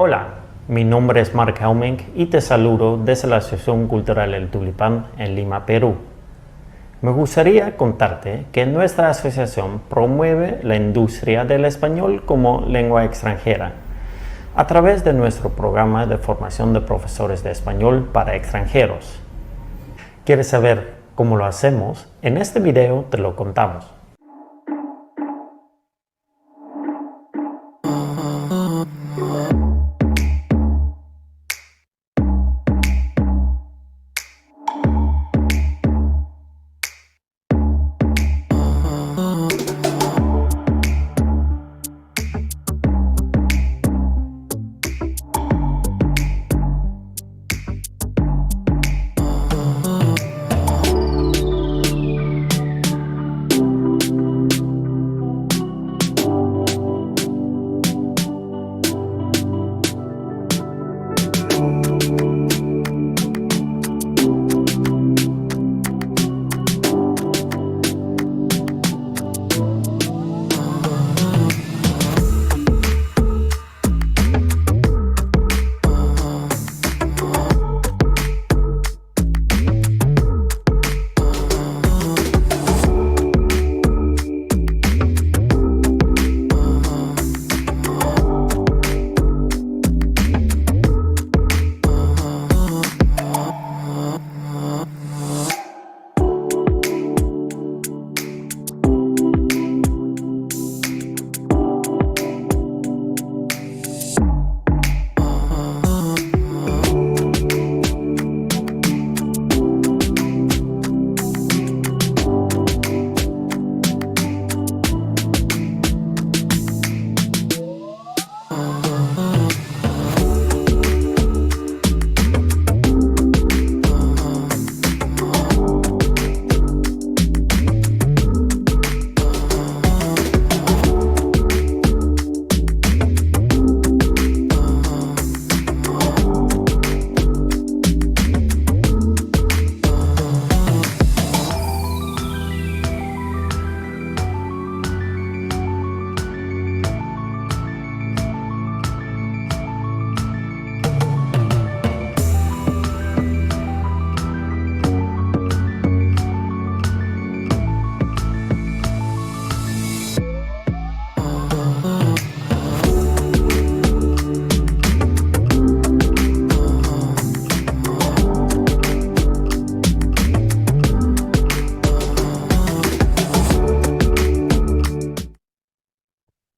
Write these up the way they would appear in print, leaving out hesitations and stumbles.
Hola, mi nombre es Mark Helming y te saludo desde la Asociación Cultural El Tulipán en Lima, Perú. Me gustaría contarte que nuestra asociación promueve la industria del español como lengua extranjera a través de nuestro programa de formación de profesores de español para extranjeros. ¿Quieres saber cómo lo hacemos? En este video te lo contamos.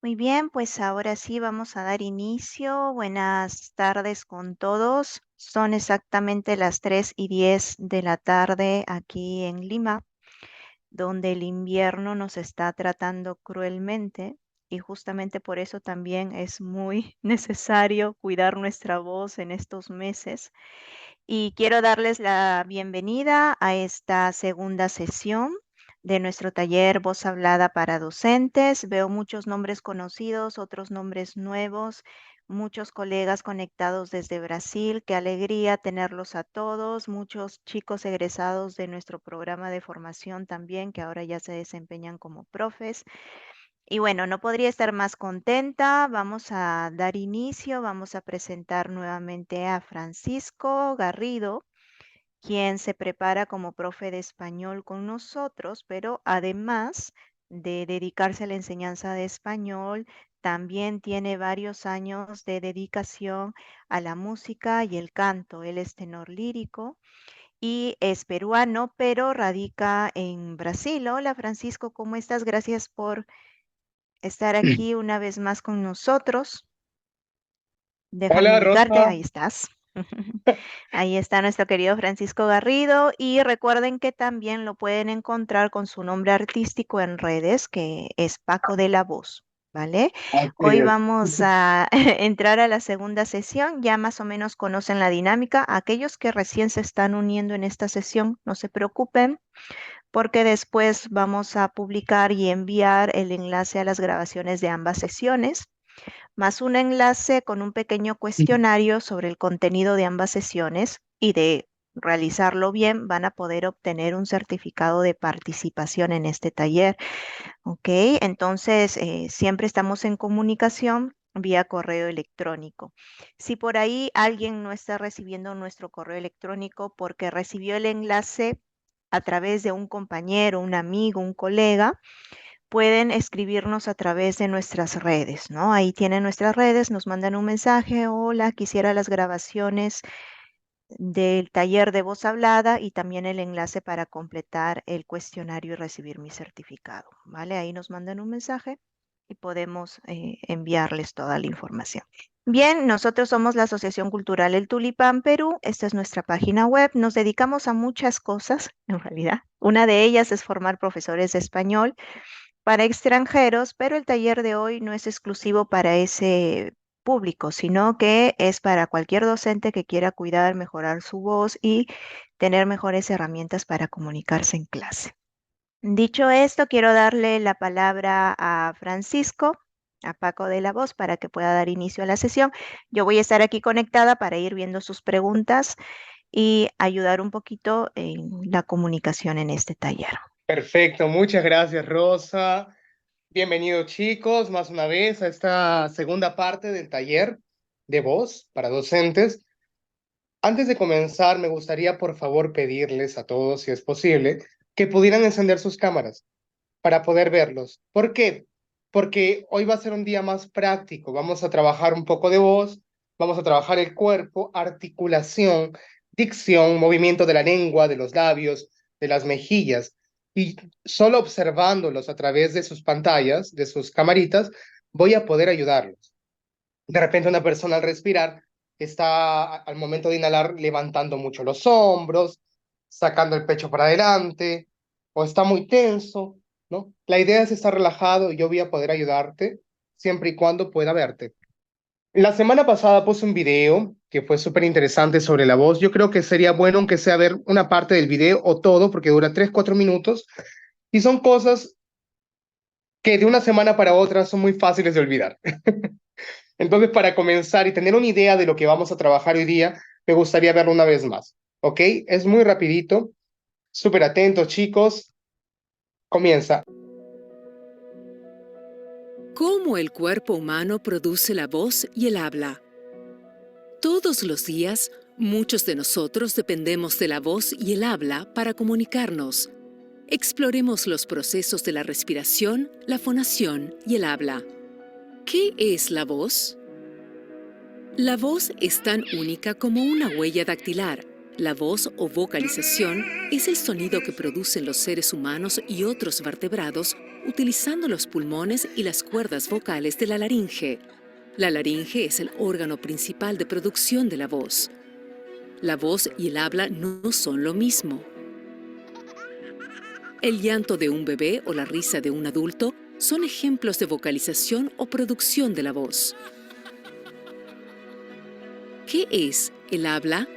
Muy bien, pues ahora sí vamos a dar inicio. Buenas tardes con todos. Son exactamente las 3:10 de la tarde aquí en Lima, donde el invierno nos está tratando cruelmente y justamente por eso también es muy necesario cuidar nuestra voz en estos meses. Y quiero darles la bienvenida a esta segunda sesión de nuestro taller Voz Hablada para Docentes. Veo muchos nombres conocidos, otros nombres nuevos, muchos colegas conectados desde Brasil. Qué alegría tenerlos a todos, muchos chicos egresados de nuestro programa de formación también, que ahora ya se desempeñan como profes. Y bueno, no podría estar más contenta. Vamos a dar inicio, vamos a presentar nuevamente a Francisco Garrido, quien se prepara como profe de español con nosotros, pero además de dedicarse a la enseñanza de español, también tiene varios años de dedicación a la música y el canto. Él es tenor lírico y es peruano, pero radica en Brasil. Hola Francisco, ¿cómo estás? Gracias por estar aquí una vez más con nosotros. Déjame Hola ubicarte, Rosa, ahí estás. Ahí está nuestro querido Francisco Garrido y recuerden que también lo pueden encontrar con su nombre artístico en redes, que es Paco de la Voz, ¿vale? así Hoy es. vamos a entrar a la segunda sesión, ya más o menos conocen la dinámica. Aquellos que recién se están uniendo en esta sesión, no se preocupen, porque después vamos a publicar y enviar el enlace a las grabaciones de ambas sesiones más un enlace con un pequeño cuestionario sobre el contenido de ambas sesiones y de realizarlo bien van a poder obtener un certificado de participación en este taller. ¿Ok? Entonces, siempre estamos en comunicación. vía correo electrónico. Si por ahí alguien no está recibiendo nuestro correo electrónico porque recibió el enlace a través de un compañero, un amigo, un colega, pueden escribirnos a través de nuestras redes, ¿no? Ahí tienen nuestras redes, nos mandan un mensaje: hola, quisiera las grabaciones del taller de voz hablada y también el enlace para completar el cuestionario y recibir mi certificado, ¿vale? Ahí nos mandan un mensaje y podemos enviarles toda la información. Bien, nosotros somos la Asociación Cultural El Tulipán Perú. Esta es nuestra página web. Nos dedicamos a muchas cosas, en realidad. Una de ellas es formar profesores de español para extranjeros, pero el taller de hoy no es exclusivo para ese público, sino que es para cualquier docente que quiera cuidar, mejorar su voz y tener mejores herramientas para comunicarse en clase. Dicho esto, quiero darle la palabra a Francisco, a Paco de la Voz, para que pueda dar inicio a la sesión. Yo voy a estar aquí conectada para ir viendo sus preguntas y ayudar un poquito en la comunicación en este taller. Perfecto, muchas gracias, Rosa. Bienvenidos, chicos, más una vez a esta segunda parte del taller de voz para docentes. Antes de comenzar, me gustaría, por favor, pedirles a todos, si es posible, que pudieran encender sus cámaras para poder verlos. ¿Por qué? Porque hoy va a ser un día más práctico. Vamos a trabajar un poco de voz, vamos a trabajar el cuerpo, articulación, dicción, movimiento de la lengua, de los labios, de las mejillas. Y solo observándolos a través de sus pantallas, de sus camaritas, voy a poder ayudarlos. De repente una persona al respirar está al momento de inhalar levantando mucho los hombros, sacando el pecho para adelante, o está muy tenso, ¿no? La idea es estar relajado y yo voy a poder ayudarte siempre y cuando pueda verte. La semana pasada puse un video que fue súper interesante sobre la voz. Yo creo que sería bueno aunque sea ver una parte del video o todo, porque dura 3, 4 minutos, y son cosas que de una semana para otra son muy fáciles de olvidar. Entonces, para comenzar y tener una idea de lo que vamos a trabajar hoy día, me gustaría verlo una vez más, ¿ok? Es muy rapidito, súper atentos, chicos. Comienza. ¿Cómo el cuerpo humano produce la voz y el habla? Todos los días, muchos de nosotros dependemos de la voz y el habla para comunicarnos. Exploremos los procesos de la respiración, la fonación y el habla. ¿Qué es la voz? La voz es tan única como una huella dactilar. La voz o vocalización es el sonido que producen los seres humanos y otros vertebrados utilizando los pulmones y las cuerdas vocales de la laringe. La laringe es el órgano principal de producción de la voz. La voz y el habla no son lo mismo. El llanto de un bebé o la risa de un adulto son ejemplos de vocalización o producción de la voz. ¿Qué es el habla?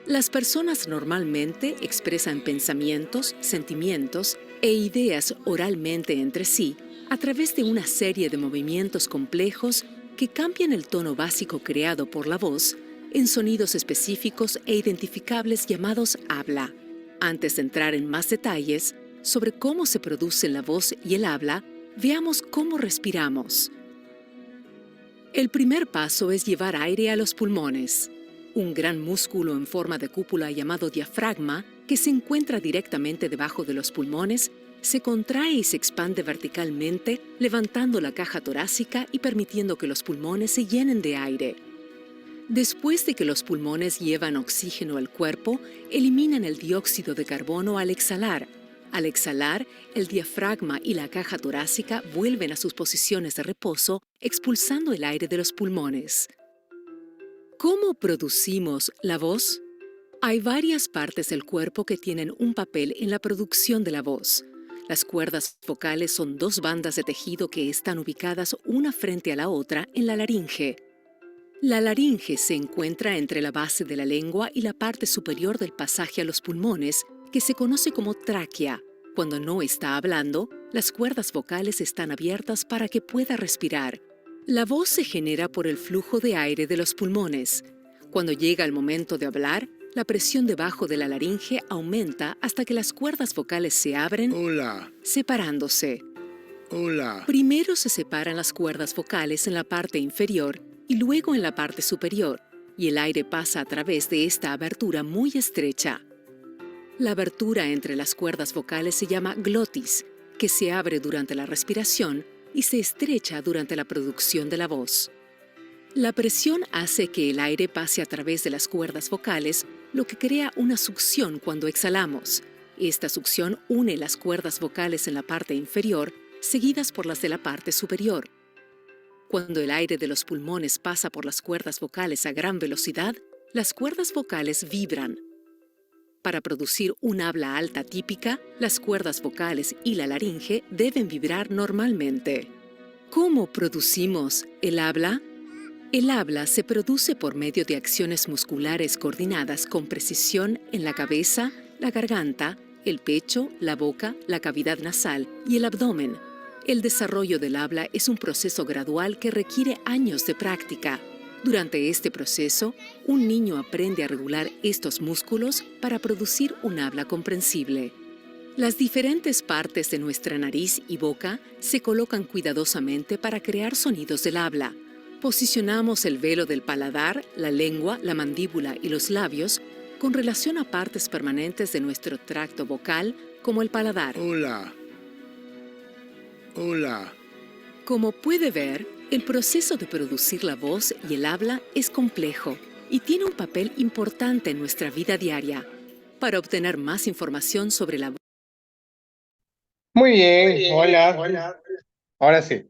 Las personas normalmente expresan pensamientos, sentimientos e ideas oralmente entre sí a través de una serie de movimientos complejos que cambian el tono básico creado por la voz en sonidos específicos e identificables llamados habla. Antes de entrar en más detalles sobre cómo se producen la voz y el habla, veamos cómo respiramos. El primer paso es llevar aire a los pulmones. Un gran músculo en forma de cúpula llamado diafragma, que se encuentra directamente debajo de los pulmones, se contrae y se expande verticalmente, levantando la caja torácica y permitiendo que los pulmones se llenen de aire. Después de que los pulmones llevan oxígeno al cuerpo, eliminan el dióxido de carbono al exhalar. Al exhalar, el diafragma y la caja torácica vuelven a sus posiciones de reposo, expulsando el aire de los pulmones. ¿Cómo producimos la voz? Hay varias partes del cuerpo que tienen un papel en la producción de la voz. Las cuerdas vocales son dos bandas de tejido que están ubicadas una frente a la otra en la laringe. La laringe se encuentra entre la base de la lengua y la parte superior del pasaje a los pulmones, que se conoce como tráquea. Cuando no está hablando, las cuerdas vocales están abiertas para que pueda respirar. La voz se genera por el flujo de aire de los pulmones. Cuando llega el momento de hablar, la presión debajo de la laringe aumenta hasta que las cuerdas vocales se abren, separándose. Hola. Primero se separan las cuerdas vocales en la parte inferior y luego en la parte superior, y el aire pasa a través de esta abertura muy estrecha. La abertura entre las cuerdas vocales se llama glotis, que se abre durante la respiración y se estrecha durante la producción de la voz. La presión hace que el aire pase a través de las cuerdas vocales, lo que crea una succión cuando exhalamos. Esta succión une las cuerdas vocales en la parte inferior, seguidas por las de la parte superior. Cuando el aire de los pulmones pasa por las cuerdas vocales a gran velocidad, las cuerdas vocales vibran. Para producir un habla alta típica, las cuerdas vocales y la laringe deben vibrar normalmente. ¿Cómo producimos el habla? El habla se produce por medio de acciones musculares coordinadas con precisión en la cabeza, la garganta, el pecho, la boca, la cavidad nasal y el abdomen. El desarrollo del habla es un proceso gradual que requiere años de práctica. Durante este proceso, un niño aprende a regular estos músculos para producir un habla comprensible. Las diferentes partes de nuestra nariz y boca se colocan cuidadosamente para crear sonidos del habla. Posicionamos el velo del paladar, la lengua, la mandíbula y los labios con relación a partes permanentes de nuestro tracto vocal, como el paladar. Hola. Hola. Como puede ver, el proceso de producir la voz y el habla es complejo y tiene un papel importante en nuestra vida diaria. Para obtener más información sobre la voz, Muy bien, hola. Ahora sí.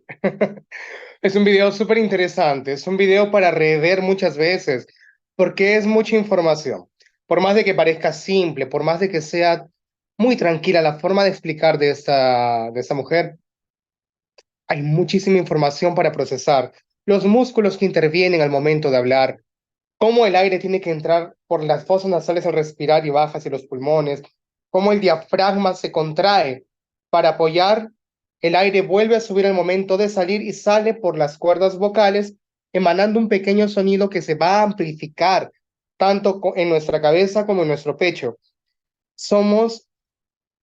Es un video súper interesante, es un video para rever muchas veces, porque es mucha información. Por más de que parezca simple, por más de que sea muy tranquila la forma de explicar de esta mujer, hay muchísima información para procesar. Los músculos que intervienen al momento de hablar, cómo el aire tiene que entrar por las fosas nasales al respirar y baja hacia los pulmones, cómo el diafragma se contrae para apoyar, el aire vuelve a subir al momento de salir y sale por las cuerdas vocales, emanando un pequeño sonido que se va a amplificar tanto en nuestra cabeza como en nuestro pecho. Somos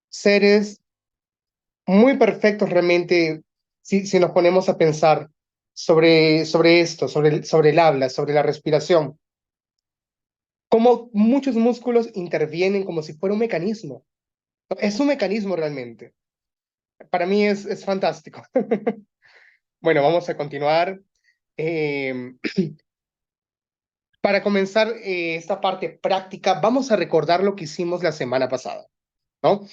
seres muy perfectos realmente si nos ponemos a pensar sobre esto, sobre el habla, sobre la respiración. Como muchos músculos intervienen como si fuera un mecanismo. Es un mecanismo realmente. Para mí es fantástico. Bueno, vamos a continuar. Eh, para comenzar esta parte práctica, vamos a recordar lo que hicimos la semana pasada, ¿no?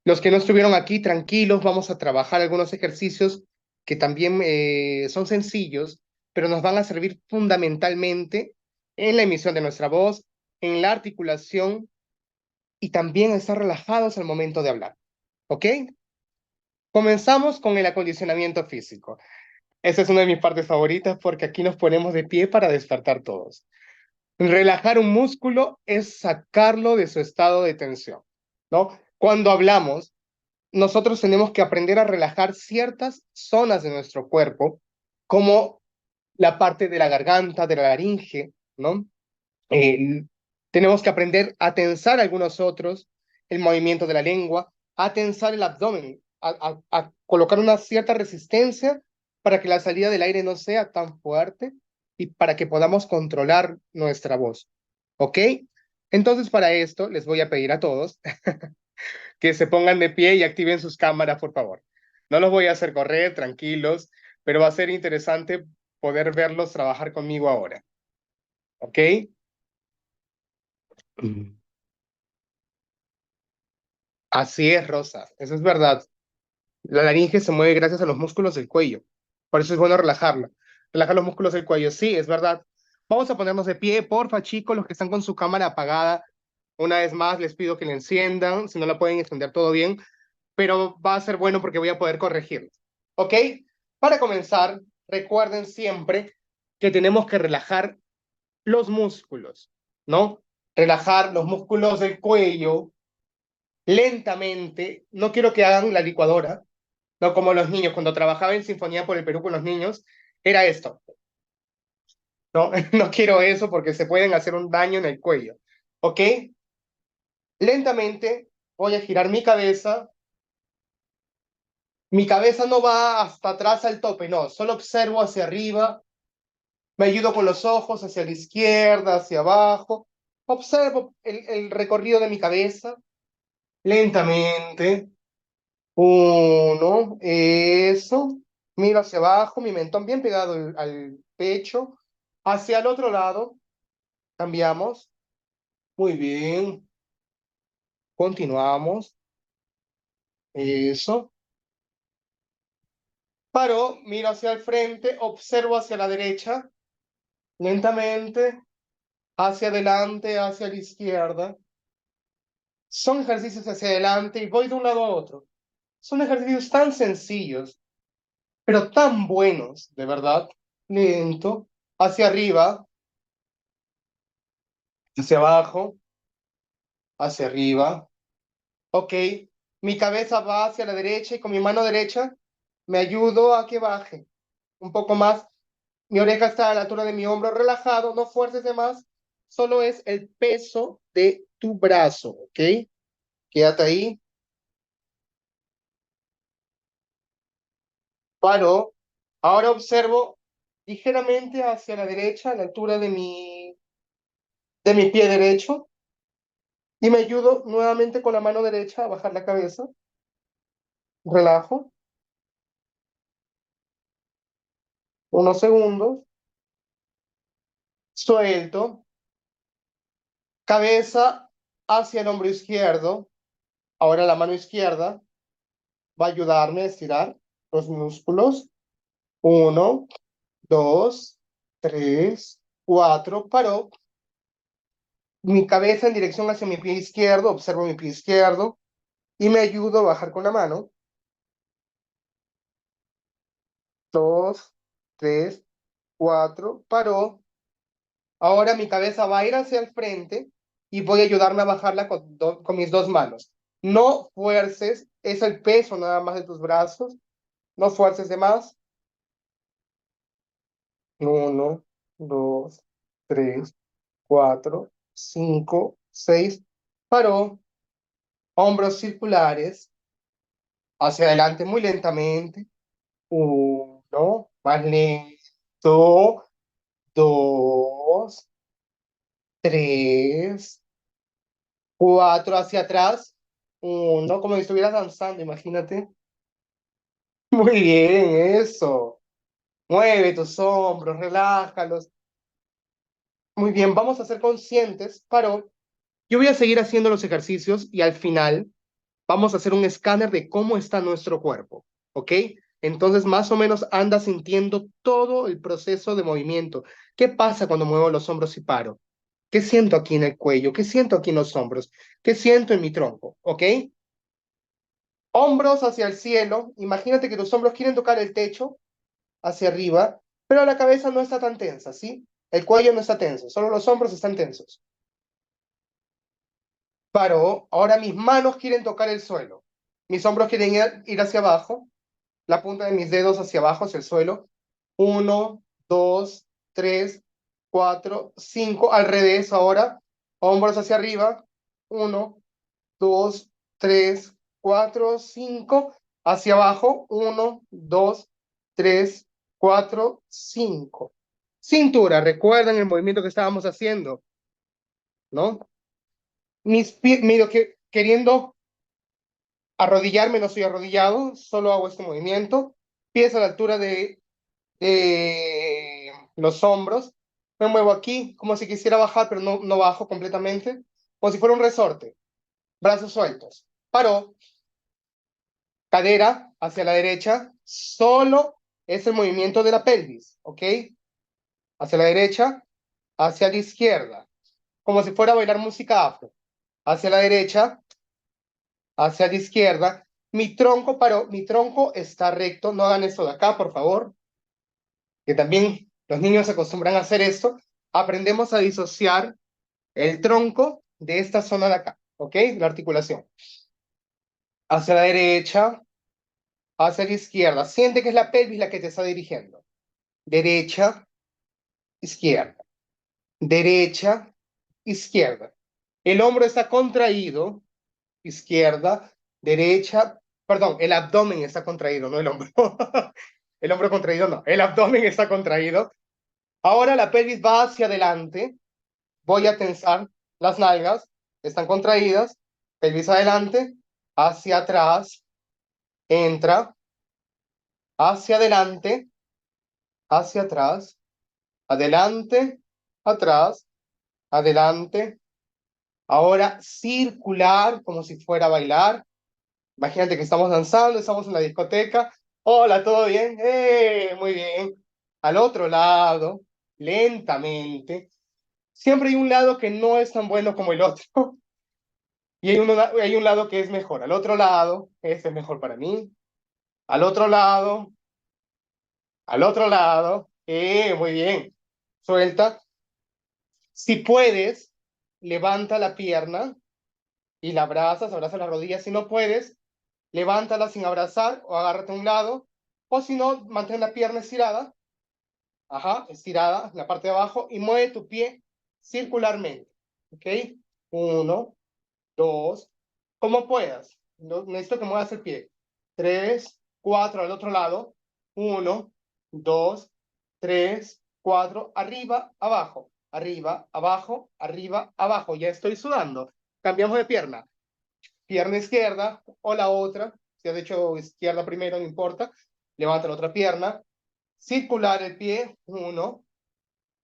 Los que no estuvieron aquí, tranquilos, vamos a trabajar algunos ejercicios que también son sencillos, pero nos van a servir fundamentalmente en la emisión de nuestra voz, en la articulación y también a estar relajados al momento de hablar. ¿Ok? Comenzamos con el acondicionamiento físico. Esa es una de mis partes favoritas porque aquí nos ponemos de pie para despertar todos. Relajar un músculo es sacarlo de su estado de tensión, ¿no? Cuando hablamos, nosotros tenemos que aprender a relajar ciertas zonas de nuestro cuerpo, como la parte de la garganta, de la laringe, ¿no? Eh, Tenemos que aprender a tensar algunos otros, el movimiento de la lengua, a tensar el abdomen, a colocar una cierta resistencia para que la salida del aire no sea tan fuerte y para que podamos controlar nuestra voz. ¿Ok? Entonces, para esto, les voy a pedir a todos que se pongan de pie y activen sus cámaras, por favor. No los voy a hacer correr, tranquilos, pero va a ser interesante poder verlos trabajar conmigo ahora. ¿Ok? Así es, Rosa, eso es verdad. La laringe se mueve gracias a los músculos del cuello. Por eso es bueno relajarla. Relajar los músculos del cuello, sí, es verdad. Vamos a ponernos de pie, porfa, chicos, los que están con su cámara apagada. Una vez más, les pido que la enciendan. Si no la pueden encender, todo bien. Pero va a ser bueno porque voy a poder corregirlo. ¿Ok? Para comenzar, recuerden siempre que tenemos que relajar los músculos, ¿no? Relajar los músculos del cuello lentamente. No quiero que hagan la licuadora, no como los niños. Cuando trabajaba en Sinfonía por el Perú con los niños, era esto. No, no quiero eso porque se pueden hacer un daño en el cuello. ¿Ok? Lentamente voy a girar mi cabeza Mi cabeza no va hasta atrás al tope, no, solo observo hacia arriba, me ayudo con los ojos hacia la izquierda, hacia abajo, observo el recorrido de mi cabeza lentamente. Uno, eso, miro hacia abajo, mi mentón bien pegado al pecho, hacia el otro lado, cambiamos, muy bien, continuamos, eso. Paro, miro hacia el frente, observo hacia la derecha, lentamente, hacia adelante, hacia la izquierda. Son ejercicios hacia adelante y voy de un lado a otro. Son ejercicios tan sencillos, pero tan buenos, de verdad. Lento, hacia arriba, hacia abajo, hacia arriba. Ok, mi cabeza va hacia la derecha y con mi mano derecha me ayudo a que baje un poco más. Mi oreja está a la altura de mi hombro, relajado, no fuerces de más, solo es el peso de tu brazo, ¿ok? Quédate ahí. Paro. Ahora observo ligeramente hacia la derecha, a la altura de mi pie derecho, y me ayudo nuevamente con la mano derecha a bajar la cabeza. Relajo. Unos segundos. Suelto. Cabeza hacia el hombro izquierdo. Ahora la mano izquierda va a ayudarme a estirar los músculos. Uno, dos, tres, cuatro. Paró. Mi cabeza en dirección hacia mi pie izquierdo. Observo mi pie izquierdo y me ayudo a bajar con la mano. Dos, tres, cuatro. Paró. Ahora mi cabeza va a ir hacia el frente y voy a ayudarme a bajarla con mis dos manos. No fuerces, es el peso nada más de tus brazos. No fuerces de más. Uno, dos, tres, cuatro, cinco, seis. Paró. Hombros circulares. Hacia adelante muy lentamente. Uno, más lento. Dos, tres, cuatro, hacia atrás. Uno, como si estuvieras danzando, imagínate. Muy bien, eso. Mueve tus hombros, relájalos. Muy bien, vamos a ser conscientes. Paró. Yo voy a seguir haciendo los ejercicios y al final vamos a hacer un escáner de cómo está nuestro cuerpo, ¿ok? Entonces, más o menos anda sintiendo todo el proceso de movimiento. ¿Qué pasa cuando muevo los hombros y paro? ¿Qué siento aquí en el cuello? ¿Qué siento aquí en los hombros? ¿Qué siento en mi tronco? ¿Ok? Hombros hacia el cielo. Imagínate que tus hombros quieren tocar el techo hacia arriba, pero la cabeza no está tan tensa, ¿sí? El cuello no está tenso, solo los hombros están tensos. Paro. Ahora mis manos quieren tocar el suelo. Mis hombros quieren ir hacia abajo, la punta de mis dedos hacia abajo, hacia el suelo. Uno, dos, tres, cuatro, cinco. Al revés ahora. Hombros hacia arriba. Uno, dos, tres, cuatro, cinco. Hacia abajo. Uno, dos, tres, cuatro, cinco. Cintura. ¿Recuerdan el movimiento que estábamos haciendo? ¿No? Mis pies, miro que queriendo arrodillarme, no soy arrodillado, solo hago este movimiento. Pies a la altura de los hombros. Me muevo aquí, como si quisiera bajar, pero no bajo completamente. Como si fuera un resorte. Brazos sueltos. Paro. Cadera hacia la derecha. Solo es el movimiento de la pelvis, ¿ok? Hacia la derecha, hacia la izquierda. Como si fuera a bailar música afro. Hacia la derecha, hacia la izquierda. Mi tronco paró, mi tronco está recto. No hagan esto de acá, por favor. Que también los niños se acostumbran a hacer esto. Aprendemos a disociar el tronco de esta zona de acá, ¿ok? La articulación. Hacia la derecha, hacia la izquierda. Siente que es la pelvis la que te está dirigiendo. Derecha, izquierda. Derecha, izquierda. El hombro está contraído. Izquierda, derecha, Perdón, el abdomen está contraído, no el hombro. El hombro contraído no, el abdomen está contraído. Ahora la pelvis va hacia adelante. Voy a tensar las nalgas, están contraídas. Pelvis adelante, hacia atrás, entra, hacia adelante, hacia atrás, adelante, atrás, adelante. Ahora circular, como si fuera a bailar. Imagínate que estamos danzando, estamos en la discoteca. Hola, ¿todo bien? Muy bien. Al otro lado, lentamente. Siempre hay un lado que no es tan bueno como el otro. Y hay un lado que es mejor. Al otro lado, este es mejor para mí. Al otro lado, al otro lado. Muy bien. Suelta. Si puedes, levanta la pierna y la abrazas, abraza la rodilla. Si no puedes, levántala sin abrazar o agárrate a un lado. O si no, mantén la pierna estirada. Ajá, estirada en la parte de abajo y mueve tu pie circularmente. ¿Ok? 1, 2, como puedas. No, necesito que muevas el pie. 3, 4 al otro lado. 1, 2, 3, 4, arriba, abajo, arriba, abajo, arriba, abajo. Ya estoy sudando. Cambiamos de pierna. Pierna izquierda o la otra. Si has hecho izquierda primero, no importa. Levanta la otra pierna. Circular el pie. 1,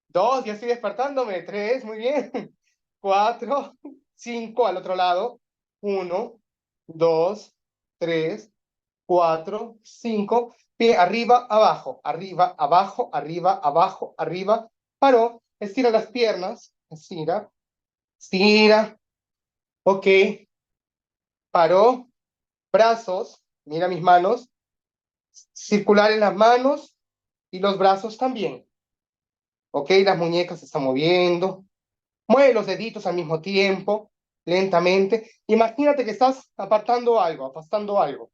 2, ya estoy despertándome. 3, muy bien. 4, 5 al otro lado. 1, 2, 3, 4, 5. Pie arriba, abajo, arriba, abajo, arriba, abajo, arriba. Paró. Estira las piernas. Estira. Estira. Ok. Paró. Brazos. Mira mis manos. Circular en las manos y los brazos también. Ok. Las muñecas se están moviendo. Mueve los deditos al mismo tiempo, lentamente. Imagínate que estás apartando algo, apastando algo.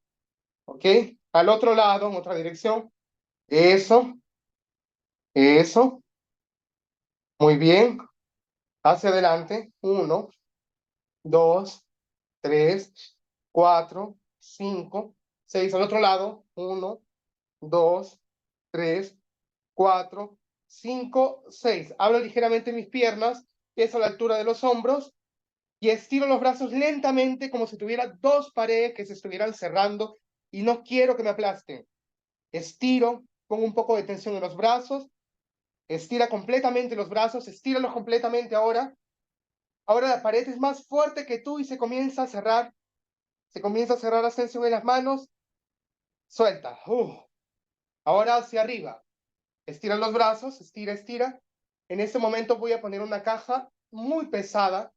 ¿Ok? Al otro lado, en otra dirección. Eso, eso. Muy bien. Hacia adelante. 1, 2, 3, 4, 5, 6. Al otro lado. 1, 2, 3, 4, 5, 6. Abro ligeramente mis piernas, que es a la altura de los hombros. Y estiro los brazos lentamente como si tuviera dos paredes que se estuvieran cerrando y no quiero que me aplasten. Estiro, pongo un poco de tensión en los brazos, estira completamente los brazos, estíralos completamente ahora. Ahora la pared es más fuerte que tú y se comienza a cerrar. Se comienza a cerrar la tensión en las manos. Suelta. Ahora hacia arriba. Estira los brazos, estira, estira. En este momento voy a poner una caja muy pesada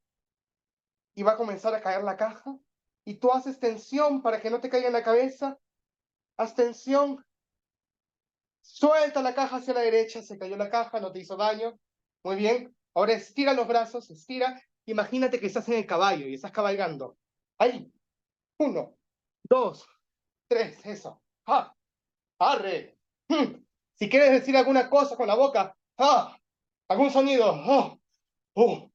y va a comenzar a caer la caja. Y tú haces tensión para que no te caiga en la cabeza. Haz tensión. Suelta la caja hacia la derecha. Se cayó la caja, no te hizo daño. Muy bien. Ahora estira los brazos, estira. Imagínate que estás en el caballo y estás cabalgando. Ahí. 1, 2, 3. Eso. ¡Ah! ¡Arre! Si quieres decir alguna cosa con la boca, ¡ah! Algún sonido. ¡Oh! ¡Oh!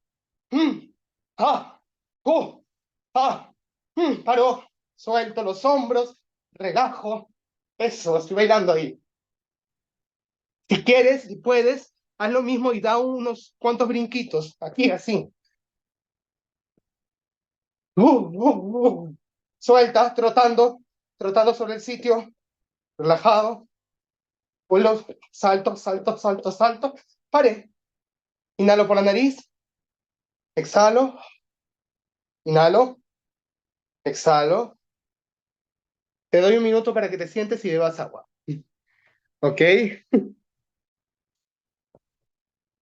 ¡Ah! ¡Oh! ¡Ah! Paro. Suelto los hombros. Relajo. Eso, estoy bailando ahí. Si quieres, si puedes, haz lo mismo y da unos cuantos brinquitos. Aquí, así. Suelta, trotando, trotando sobre el sitio, relajado. Vuelo, salto, salto, salto, salto. Pare. Inhalo por la nariz. Exhalo. Inhalo. Exhalo. Te doy un minuto para que te sientes y bebas agua. ¿Ok?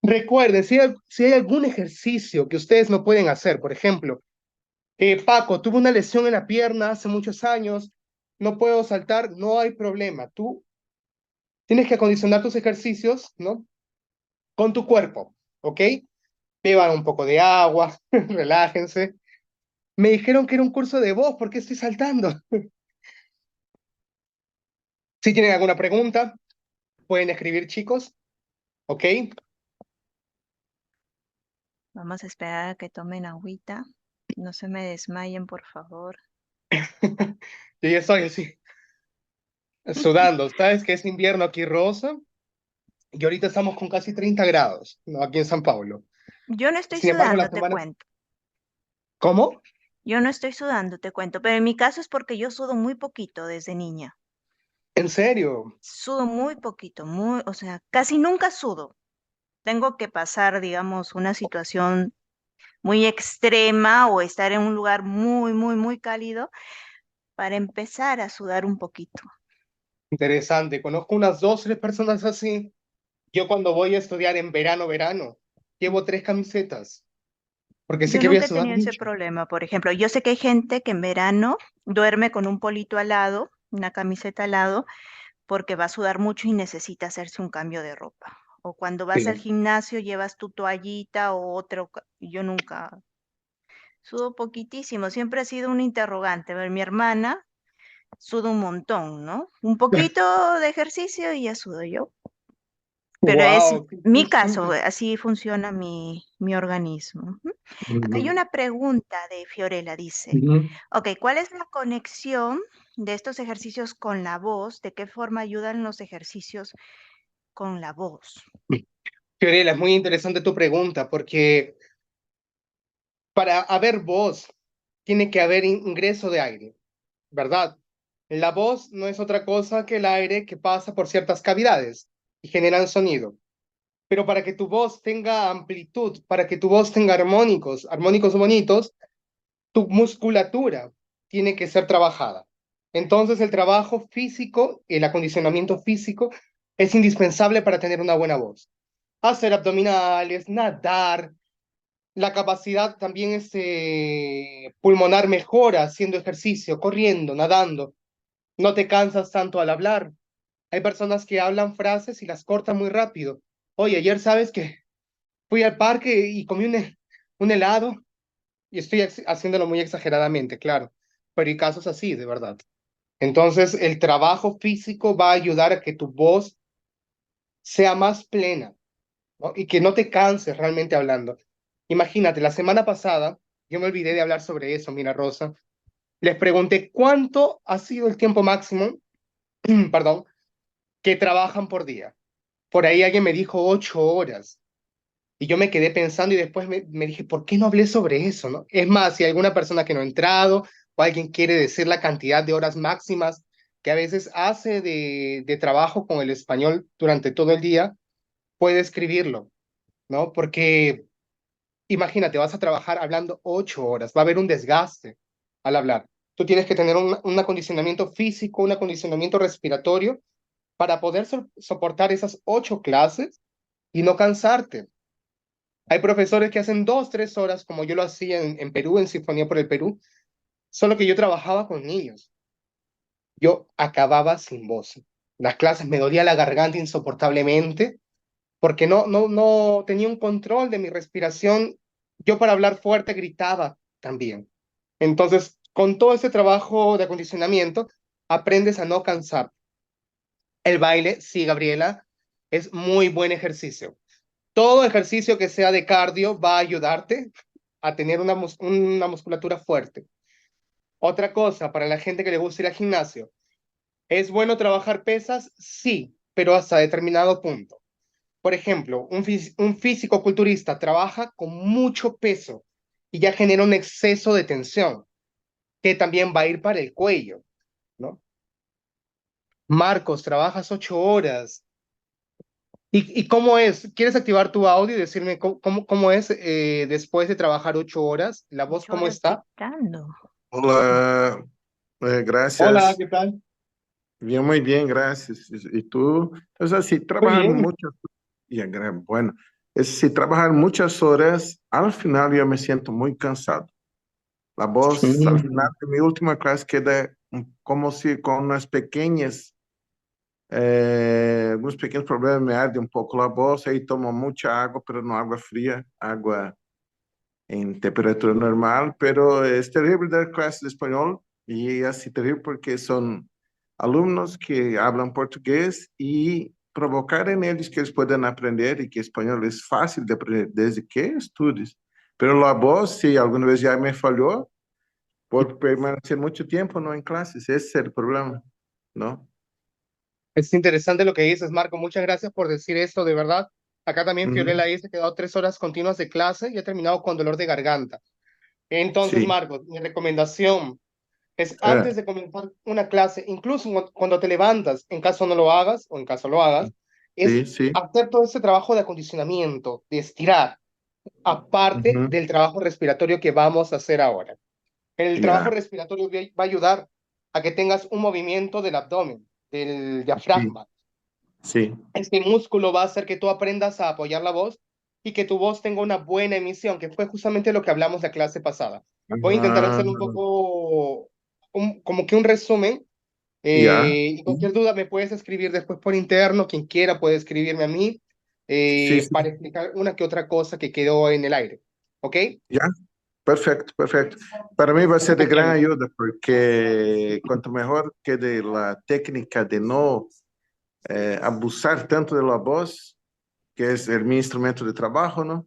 Recuerden, si hay algún ejercicio que ustedes no pueden hacer, por ejemplo, Paco, tuve una lesión en la pierna hace muchos años, no puedo saltar, no hay problema. Tú tienes que acondicionar tus ejercicios, ¿no? Con tu cuerpo, ¿ok? Beban un poco de agua, relájense. Me dijeron que era un curso de voz, ¿por qué estoy saltando? Si tienen alguna pregunta, pueden escribir, chicos, ¿ok? Vamos a esperar a que tomen agüita. No se me desmayen, por favor. Yo ya estoy así, sudando. ¿Sabes que es invierno aquí, Rosa? Y ahorita estamos con casi 30 grados, ¿no? Aquí en San Paulo. Yo no estoy Sin embargo, la sudando, te semana... cuento. ¿Cómo? Yo no estoy sudando, te cuento, pero en mi caso es porque yo sudo muy poquito desde niña. ¿En serio? Sudo muy poquito, o sea, casi nunca sudo. Tengo que pasar, digamos, una situación muy extrema o estar en un lugar muy, muy, muy cálido para empezar a sudar un poquito. Interesante. Conozco unas 2, 3 personas así. Yo cuando voy a estudiar en verano, llevo 3 camisetas, porque sé Yo que voy a nunca he sudar tenido ese mucho. problema, por ejemplo. Yo sé que hay gente que en verano duerme con un polito al lado, una camiseta al lado, porque va a sudar mucho y necesita hacerse un cambio de ropa. O cuando vas al Sí. gimnasio llevas tu toallita o otro. Yo nunca sudo poquitísimo, siempre ha sido un interrogante. A ver, mi hermana suda un montón, ¿no? Un poquito de ejercicio y ya sudo yo. Pero es Wow, qué mi caso, interesante. así funciona mi organismo. Ujú. Acá hay Ujú, una pregunta de Fiorella, dice, ujú. ok, ¿cuál es la conexión de estos ejercicios con la voz? ¿De qué forma ayudan los ejercicios con la voz? Fiorella, es muy interesante tu pregunta, porque para haber voz, tiene que haber ingreso de aire, ¿verdad? La voz no es otra cosa que el aire que pasa por ciertas cavidades y generan sonido. Pero para que tu voz tenga amplitud, para que tu voz tenga armónicos bonitos, tu musculatura tiene que ser trabajada. Entonces el trabajo físico, el acondicionamiento físico es indispensable para tener una buena voz. Hacer abdominales, nadar, la capacidad también pulmonar mejora haciendo ejercicio, corriendo, nadando. No te cansas tanto al hablar. Hay personas que hablan frases y las cortan muy rápido. Oye, ayer sabes que fui al parque y comí un helado y estoy haciéndolo muy exageradamente, claro, pero hay casos así, de verdad. Entonces, el trabajo físico va a ayudar a que tu voz sea más plena, ¿no? Y que no te canses realmente hablando. Imagínate, la semana pasada, yo me olvidé de hablar sobre eso, mira, Rosa. Les pregunté cuánto ha sido el tiempo máximo, perdón, que trabajan por día. Por ahí alguien me dijo 8 horas. Y yo me quedé pensando y después me dije, ¿por qué no hablé sobre eso, no? Es más, si hay alguna persona que no ha entrado o alguien quiere decir la cantidad de horas máximas que a veces hace de trabajo con el español durante todo el día, puede escribirlo, ¿no? Porque imagínate, vas a trabajar hablando 8 horas, va a haber un desgaste al hablar. Tú tienes que tener un acondicionamiento físico, un acondicionamiento respiratorio para poder soportar esas 8 clases y no cansarte. Hay profesores que hacen 2, 3 horas, como yo lo hacía en Perú, en Sinfonía por el Perú, solo que yo trabajaba con niños. Yo acababa sin voz. Las clases me dolía la garganta insoportablemente porque no tenía un control de mi respiración. Yo para hablar fuerte gritaba también. Entonces, con todo ese trabajo de acondicionamiento, aprendes a no cansar. El baile, sí, Gabriela, es muy buen ejercicio. Todo ejercicio que sea de cardio va a ayudarte a tener una musculatura fuerte. Otra cosa, para la gente que le gusta ir al gimnasio, ¿es bueno trabajar pesas? Sí, pero hasta determinado punto. Por ejemplo, un físico-culturista trabaja con mucho peso y ya genera un exceso de tensión, que también va a ir para el cuello, ¿no? Marcos, trabajas 8 horas. ¿Y cómo es? ¿Quieres activar tu audio y decirme cómo es después de trabajar 8 horas? ¿La voz Ocho cómo horas está? gritando. Hola, Hola, gracias. ¿qué tal? Bien, muy bien, gracias. ¿Y tú? Entonces, así, Muy trabajar bien. muchas, bueno, es si trabajar muchas horas, al final yo me siento muy cansado. La voz, al final Mm. de mi última clase queda como si con algunos pequeños problemas, me arde un poco la voz, ahí tomo mucha agua, pero no agua fría, agua en temperatura normal, pero es terrible dar clases de español y así terrible porque son alumnos que hablan portugués y provocar en ellos que ellos puedan aprender y que español es fácil de aprender desde que estudies. Pero la voz, si alguna vez ya me falló, por permanecer mucho tiempo, ¿no? En clases, ese es el problema, ¿no? Es interesante lo que dices, Marco. Muchas gracias por decir esto, de verdad. Acá también Ujú. Fiorella dice que ha quedado 3 horas continuas de clase y ha terminado con dolor de garganta. Entonces, Sí, Marco, mi recomendación es eh, antes de comenzar una clase, incluso cuando te levantas, en caso no lo hagas o en caso lo hagas, es sí, sí. hacer todo ese trabajo de acondicionamiento, de estirar, aparte Ujú. del trabajo respiratorio que vamos a hacer ahora. El trabajo Ya, respiratorio va a ayudar a que tengas un movimiento del abdomen, del sí, diafragma. sí. Este músculo va a hacer que tú aprendas a apoyar la voz y que tu voz tenga una buena emisión, que fue justamente lo que hablamos la clase pasada. Voy a intentar Ah, hacer un poco, como que un resumen, ya. y cualquier duda me puedes escribir después por interno, quien quiera puede escribirme a mí, Sí, sí. para explicar una que otra cosa que quedó en el aire. ¿Ok? Ya, perfecto, perfecto. Para mí va a ser de gran Excelente. ayuda porque cuanto mejor quede la técnica de no abusar tanto de la voz, que es mi instrumento de trabajo, ¿no?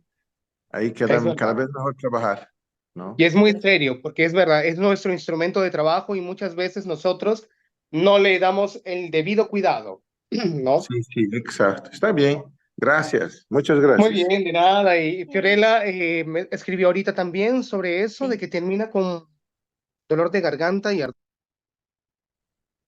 Ahí queda Es cada verdad. vez mejor trabajar, Y ¿no? es muy serio, porque es verdad, es nuestro instrumento de trabajo y muchas veces nosotros no le damos el debido cuidado, ¿no? Sí, sí, exacto. Está bien. Gracias. Muchas Muy gracias. bien, de nada. Y Fiorella me escribió ahorita también sobre eso, de Sí. que termina con dolor de garganta y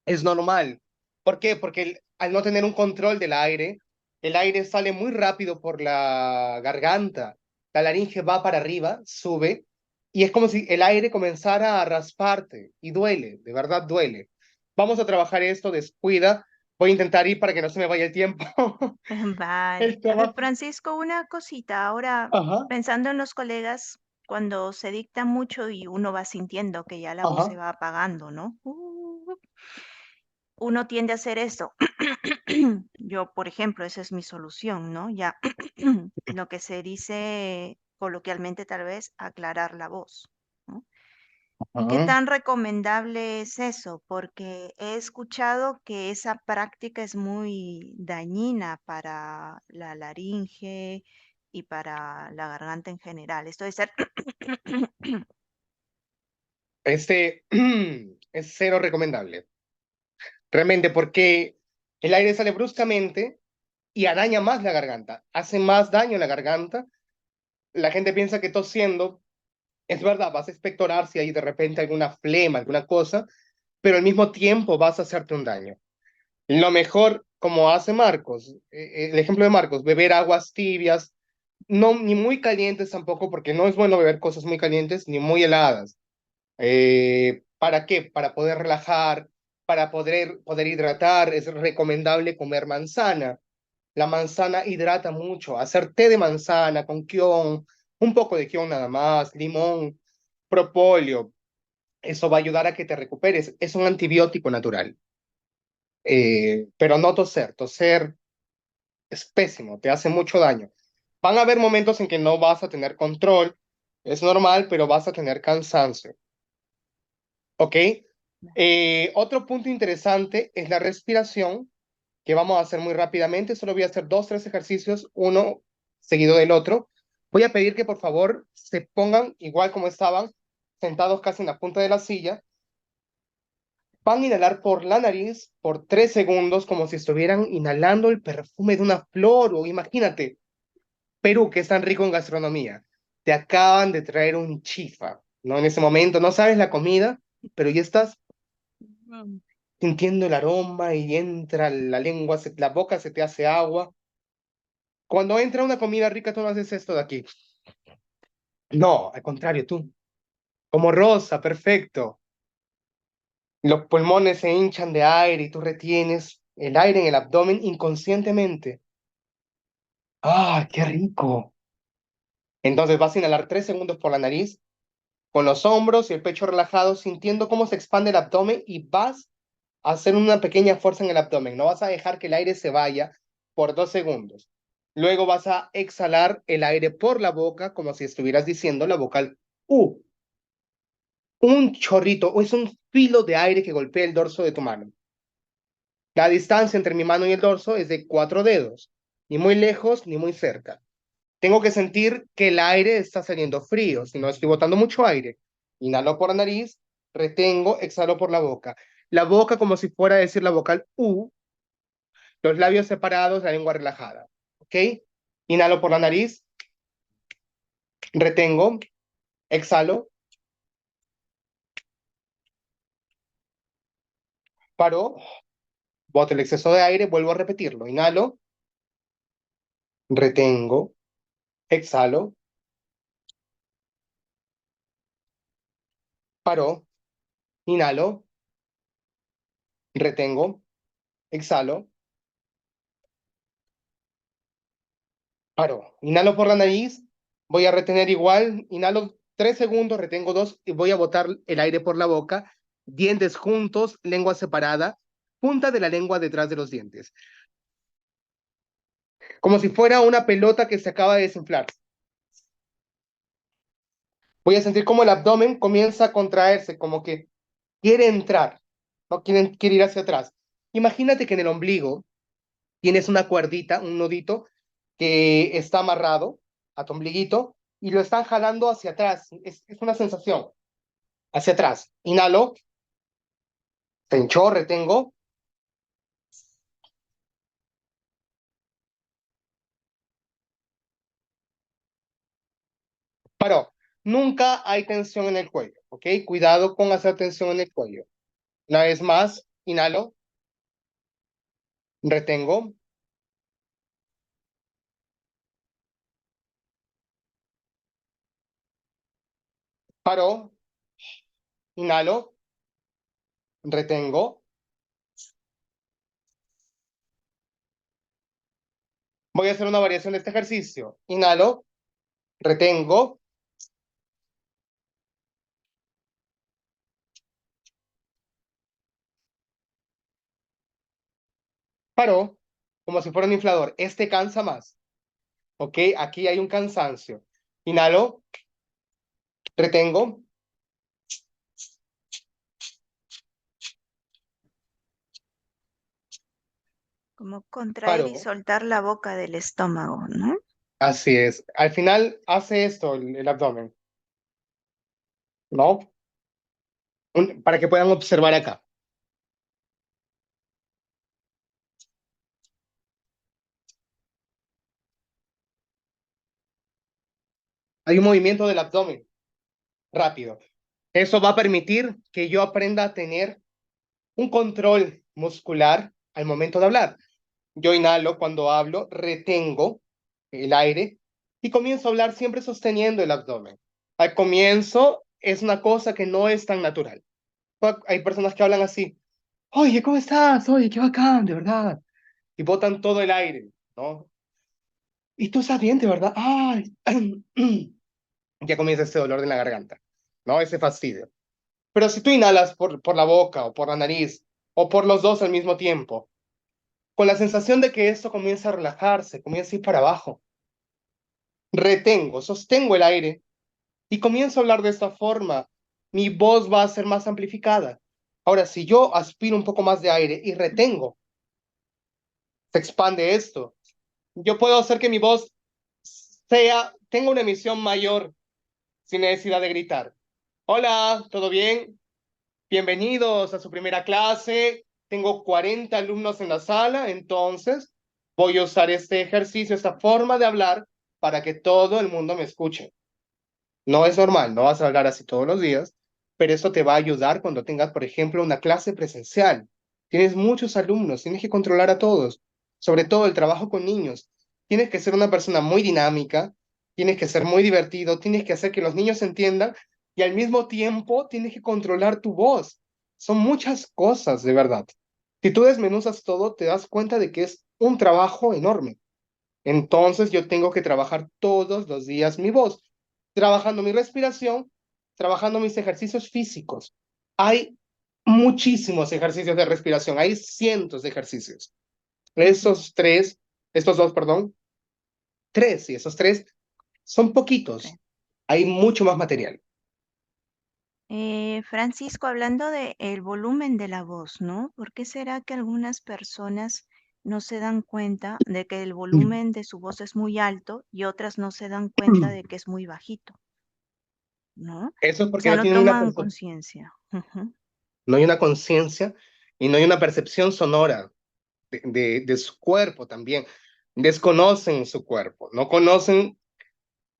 es normal. ¿Por qué? Porque al no tener un control del aire, el aire sale muy rápido por la garganta, la laringe va para arriba, sube, y es como si el aire comenzara a rasparte y duele, de verdad duele. Vamos a trabajar esto, descuida. Voy a intentar ir para que no se me vaya el tiempo. Vale. El A ver, trabajo. Francisco, una cosita. Ahora, Ajá, pensando en los colegas, cuando se dicta mucho y uno va sintiendo que ya la voz se ajá, va apagando, ¿no? Uno tiende a hacer esto. Yo, por ejemplo, esa es mi solución, ¿no? Ya lo que se dice coloquialmente tal vez aclarar la voz, ¿no? ¿Qué ajá. tan recomendable es eso? Porque he escuchado que esa práctica es muy dañina para la laringe y para la garganta en general. Esto de ser Este es cero recomendable, realmente, porque el aire sale bruscamente y araña más la garganta, hace más daño en la garganta. La gente piensa que tosiendo, es verdad, vas a expectorar si hay de repente alguna flema, alguna cosa, pero al mismo tiempo vas a hacerte un daño. Lo mejor, como hace Marcos, el ejemplo de Marcos, beber aguas tibias, no ni muy calientes tampoco, porque no es bueno beber cosas muy calientes ni muy heladas. ¿Para qué? Para poder relajar, para poder hidratar, es recomendable comer manzana. La manzana hidrata mucho. Hacer té de manzana con kion, un poco de kion nada más, limón, propóleo, eso va a ayudar a que te recuperes. Es un antibiótico natural. Pero no toser. Toser es pésimo, te hace mucho daño. Van a haber momentos en que no vas a tener control, es normal, pero vas a tener cansancio. ¿Ok? Otro punto interesante es la respiración, que vamos a hacer muy rápidamente. Solo voy a hacer 2, 3 ejercicios, uno seguido del otro. Voy a pedir que por favor se pongan igual como estaban, sentados casi en la punta de la silla. Van a inhalar por la nariz por 3 segundos, como si estuvieran inhalando el perfume de una flor. O imagínate, Perú, que es tan rico en gastronomía. Te acaban de traer un chifa, ¿no? En ese momento no sabes la comida, pero ya estás sintiendo el aroma y entra la lengua, la boca se te hace agua. Cuando entra una comida rica, tú no haces esto de aquí. No, al contrario, tú, como Rosa, perfecto. Los pulmones se hinchan de aire y tú retienes el aire en el abdomen inconscientemente. ¡Ah, qué rico! Entonces vas a inhalar 3 segundos por la nariz, con los hombros y el pecho relajados, sintiendo cómo se expande el abdomen y vas a hacer una pequeña fuerza en el abdomen. No vas a dejar que el aire se vaya por 2 segundos. Luego vas a exhalar el aire por la boca, como si estuvieras diciendo la vocal U. Un chorrito o es un filo de aire que golpea el dorso de tu mano. La distancia entre mi mano y el dorso es de 4 dedos, ni muy lejos ni muy cerca. Tengo que sentir que el aire está saliendo frío, si no estoy botando mucho aire. Inhalo por la nariz, retengo, exhalo por la boca. La boca como si fuera a decir la vocal U, los labios separados, la lengua relajada. ¿Ok? Inhalo por la nariz, retengo, exhalo, paro, boto el exceso de aire, vuelvo a repetirlo. Inhalo, retengo, exhalo, paro, inhalo, retengo, exhalo, paro. Inhalo por la nariz, voy a retener igual, inhalo 3 segundos, retengo 2 y voy a botar el aire por la boca, dientes juntos, lengua separada, punta de la lengua detrás de los dientes. Como si fuera una pelota que se acaba de desinflar. Voy a sentir como el abdomen comienza a contraerse, como que quiere entrar, no quiere ir hacia atrás. Imagínate que en el ombligo tienes una cuerdita, un nudito que está amarrado a tu ombliguito y lo están jalando hacia atrás. Es una sensación. Hacia atrás. Inhalo, se hinchó, retengo. Paró. Nunca hay tensión en el cuello, ¿ok? Cuidado con hacer tensión en el cuello. Una vez más, inhalo, retengo. Paró, inhalo, retengo. Voy a hacer una variación de este ejercicio. Inhalo, retengo. Paró, como si fuera un inflador. Este cansa más. ¿Ok? Aquí hay un cansancio. Inhalo, retengo. Como contraer y Paró. soltar la boca del estómago, ¿no? Así es. Al final hace esto el abdomen, ¿no? Para que puedan observar acá. Hay un movimiento del abdomen rápido. Eso va a permitir que yo aprenda a tener un control muscular al momento de hablar. Yo inhalo cuando hablo, retengo el aire y comienzo a hablar siempre sosteniendo el abdomen. Al comienzo es una cosa que no es tan natural. Hay personas que hablan así, oye, ¿cómo estás? Oye, qué bacán, de verdad. Y botan todo el aire, ¿no? Y tú estás bien, de verdad. Ay, ya comienza ese dolor en la garganta, ¿no? Ese fastidio. Pero si tú inhalas por la boca o por la nariz o por los dos al mismo tiempo, con la sensación de que esto comienza a relajarse, comienza a ir para abajo, retengo, sostengo el aire y comienzo a hablar de esta forma, mi voz va a ser más amplificada. Ahora, si yo aspiro un poco más de aire y retengo, se expande esto. Yo puedo hacer que mi voz tenga una emisión mayor sin necesidad de gritar. Hola, ¿todo bien? Bienvenidos a su primera clase. Tengo 40 alumnos en la sala, entonces voy a usar este ejercicio, esta forma de hablar para que todo el mundo me escuche. No es normal, no vas a hablar así todos los días, pero esto te va a ayudar cuando tengas, por ejemplo, una clase presencial. Tienes muchos alumnos, tienes que controlar a todos, sobre todo el trabajo con niños. Tienes que ser una persona muy dinámica, tienes que ser muy divertido, tienes que hacer que los niños entiendan y al mismo tiempo tienes que controlar tu voz. Son muchas cosas, de verdad. Si tú desmenuzas todo, te das cuenta de que es un trabajo enorme. Entonces yo tengo que trabajar todos los días mi voz, trabajando mi respiración, trabajando mis ejercicios físicos. Hay muchísimos ejercicios de respiración, hay cientos de ejercicios. Estos dos, perdón, tres, y esos tres son Sí. poquitos. Hay mucho más material. Francisco, hablando de el volumen de la voz, ¿no? ¿Por qué será que algunas personas no se dan cuenta de que el volumen de su voz es muy alto y otras no se dan cuenta de que es muy bajito? ¿no? Eso es O porque sea, no no tienen una toman conciencia. Ujú. no hay una conciencia y no hay una percepción sonora de su cuerpo también. Desconocen su cuerpo, no conocen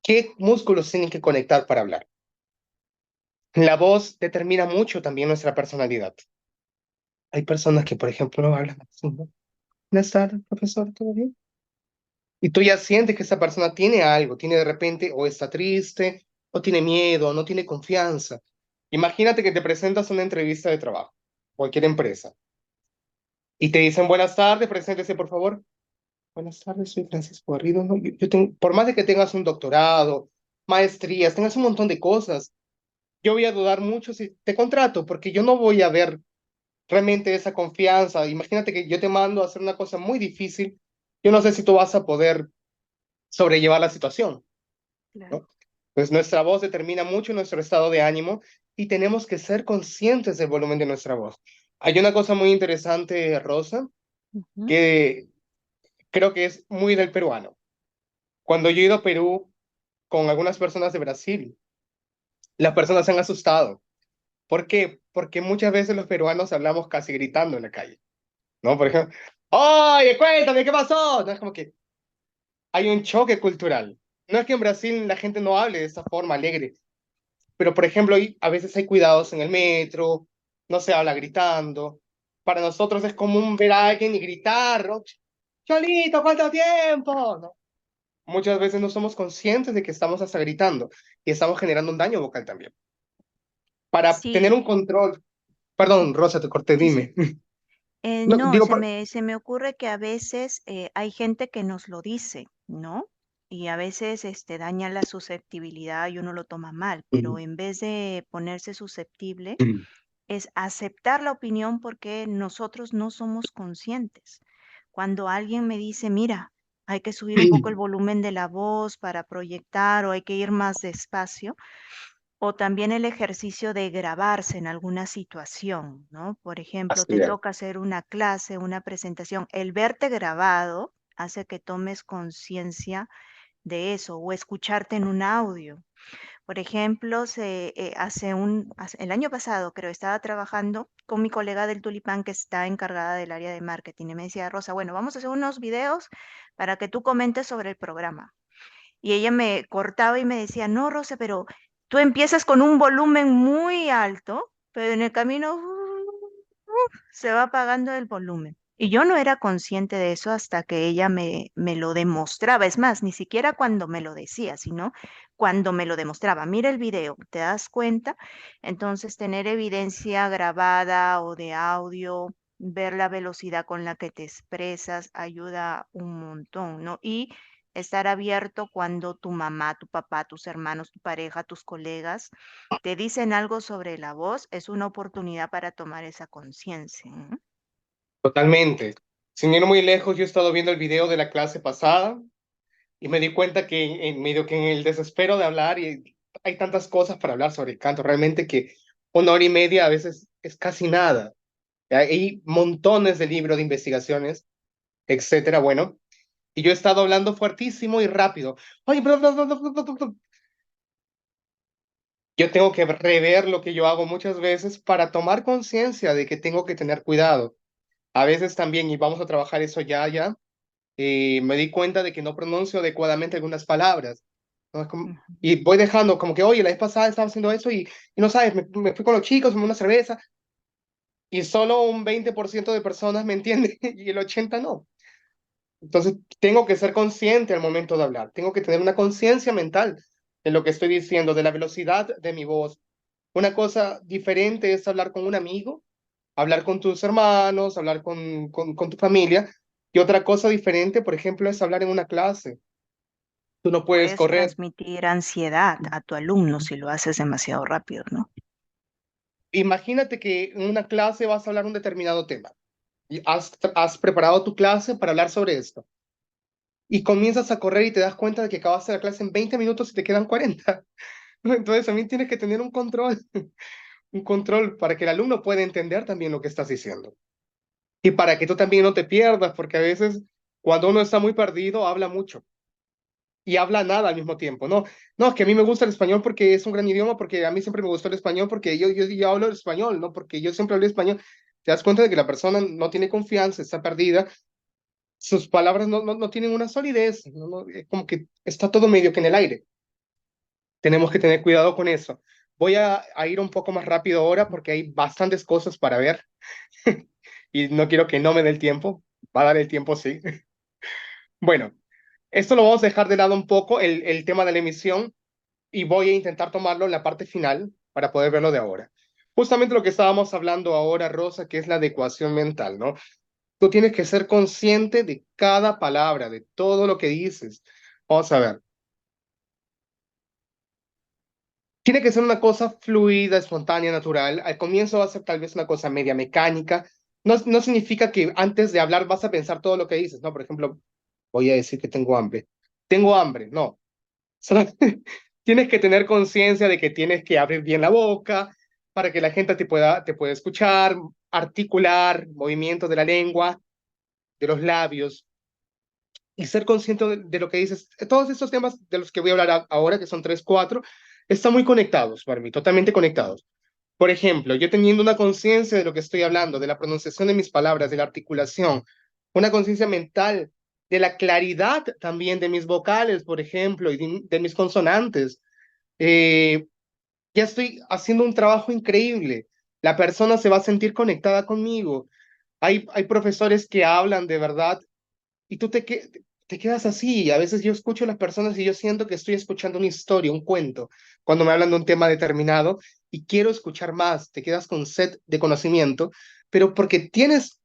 qué músculos tienen que conectar para hablar. La voz determina mucho también nuestra personalidad. Hay personas que, por ejemplo, no hablan así, ¿no? Buenas tardes, profesor, ¿todo bien? Y tú ya sientes que esa persona tiene algo, tiene de repente o está triste, o tiene miedo, o no tiene confianza. Imagínate que te presentas a una entrevista de trabajo, cualquier empresa, y te dicen buenas tardes, preséntese por favor. Buenas tardes, soy Francisco Garrido. ¿No? Por más de que tengas un doctorado, maestrías, tengas un montón de cosas, yo voy a dudar mucho si te contrato, porque yo no voy a ver realmente esa confianza. Imagínate que yo te mando a hacer una cosa muy difícil, yo no sé si tú vas a poder sobrellevar la situación, Claro. ¿no? Pues nuestra voz determina mucho nuestro estado de ánimo y tenemos que ser conscientes del volumen de nuestra voz. Hay una cosa muy interesante, Rosa, Ujú. que creo que es muy del peruano. Cuando yo he ido a Perú con algunas personas de Brasil, las personas se han asustado. ¿Por qué? Porque muchas veces los peruanos hablamos casi gritando en la calle, ¿no? Por ejemplo, oye, cuéntame, ¿qué pasó? No, es como que hay un choque cultural. No es que en Brasil la gente no hable de esa forma alegre, pero por ejemplo, a veces hay cuidados en el metro, no se habla gritando. Para nosotros es común ver a alguien y gritar, ¿no? Cholito, ¿cuánto tiempo? ¿No? Muchas veces no somos conscientes de que estamos hasta gritando y estamos generando un daño vocal también. Para tener Sí, un control, ujú. perdón, Rosa, te corté, Sí, sí. dime. No, No, digo, se me ocurre que a veces hay gente que nos lo dice, ¿no? Y a veces daña la susceptibilidad y uno lo toma mal, pero en vez de ponerse susceptible, es aceptar la opinión porque nosotros no somos conscientes. Cuando alguien me dice, mira, hay que subir un poco el volumen de la voz para proyectar o hay que ir más despacio, o también el ejercicio de grabarse en alguna situación, ¿no? Por ejemplo, así te es. toca hacer una clase, una presentación. El verte grabado hace que tomes conciencia de eso o escucharte en un audio. Por ejemplo, el año pasado, creo, estaba trabajando con mi colega del Tulipán que está encargada del área de marketing y me decía, Rosa, bueno, vamos a hacer unos videos para que tú comentes sobre el programa. Y ella me cortaba y me decía, no, Rosa, pero tú empiezas con un volumen muy alto, pero en el camino se va apagando el volumen. Y yo no era consciente de eso hasta que ella me lo demostraba. Es más, ni siquiera cuando me lo decía, sino cuando me lo demostraba. Mira el video, ¿te das cuenta? Entonces, tener evidencia grabada o de audio, ver la velocidad con la que te expresas, ayuda un montón, ¿no? Y estar abierto cuando tu mamá, tu papá, tus hermanos, tu pareja, tus colegas te dicen algo sobre la voz, es una oportunidad para tomar esa conciencia, ¿no? Totalmente. Sin ir muy lejos, yo he estado viendo el video de la clase pasada y me di cuenta que en medio que en el desespero de hablar y hay tantas cosas para hablar sobre el canto, realmente que 1 hora y media a veces es casi nada. Hay montones de libros de investigaciones, etcétera, bueno, y yo he estado hablando fuertísimo y rápido. Oye, yo tengo que rever lo que yo hago muchas veces para tomar conciencia de que tengo que tener cuidado. A veces también, y vamos a trabajar eso ya, me di cuenta de que no pronuncio adecuadamente algunas palabras, ¿no? Ujú. Y voy dejando como que, oye, la vez pasada estaba haciendo eso y no sabes, me fui con los chicos, tomé una cerveza y solo un 20% de personas me entienden y el 80% no. Entonces, tengo que ser consciente al momento de hablar, tengo que tener una conciencia mental de lo que estoy diciendo, de la velocidad de mi voz. Una cosa diferente es hablar con un amigo, hablar con tus hermanos, hablar con tu familia. Y otra cosa diferente, por ejemplo, es hablar en una clase. Tú no puedes Puedes correr. transmitir ansiedad a tu alumno si lo haces demasiado rápido, ¿no? Imagínate que en una clase vas a hablar un determinado tema y has preparado tu clase para hablar sobre esto. Y comienzas a correr y te das cuenta de que acabaste la clase en 20 minutos y te quedan 40. Entonces también tienes que tener un control, un control para que el alumno pueda entender también lo que estás diciendo. Y para que tú también no te pierdas, porque a veces cuando uno está muy perdido, habla mucho. y habla nada al mismo tiempo. No, no, que a mí me gusta el español porque es un gran idioma, porque a mí siempre me gustó el español, porque yo hablo el español, ¿no? Porque yo siempre hablo español. Te das cuenta de que la persona no tiene confianza, está perdida, sus palabras no tienen una solidez, es como que está todo medio que en el aire. Tenemos que tener cuidado con eso. Voy a ir un poco más rápido ahora porque hay bastantes cosas para ver y no quiero que no me dé el tiempo. Va a dar el tiempo, sí. Bueno, esto lo vamos a dejar de lado un poco, el tema de la emisión, y voy a intentar tomarlo en la parte final para poder verlo de ahora. Justamente lo que estábamos hablando ahora, Rosa, que es la adecuación mental, ¿no? Tú tienes que ser consciente de cada palabra, de todo lo que dices. Vamos a ver. Tiene que ser una cosa fluida, espontánea, natural. Al comienzo va a ser tal vez una cosa media mecánica. No significa que antes de hablar vas a pensar todo lo que dices, ¿no? Por ejemplo, voy a decir que tengo hambre. Tengo hambre, no. Solo tienes que tener conciencia de que tienes que abrir bien la boca para que la gente te pueda escuchar, articular movimientos de la lengua, de los labios y ser consciente de lo que dices. Todos estos temas de los que voy a hablar ahora, que son tres, cuatro, están muy conectados para mí, totalmente conectados. Por ejemplo, yo teniendo una conciencia de lo que estoy hablando, de la pronunciación de mis palabras, de la articulación, una conciencia mental, de la claridad también de mis vocales, por ejemplo, y de mis consonantes, eh, ya estoy haciendo un trabajo increíble. La persona se va a sentir conectada conmigo. Hay profesores que hablan de verdad y te quedas así. A veces yo escucho a las personas y yo siento que estoy escuchando una historia, un cuento, cuando me hablan de un tema determinado y quiero escuchar más. Te quedas con sed de conocimiento, pero porque tienes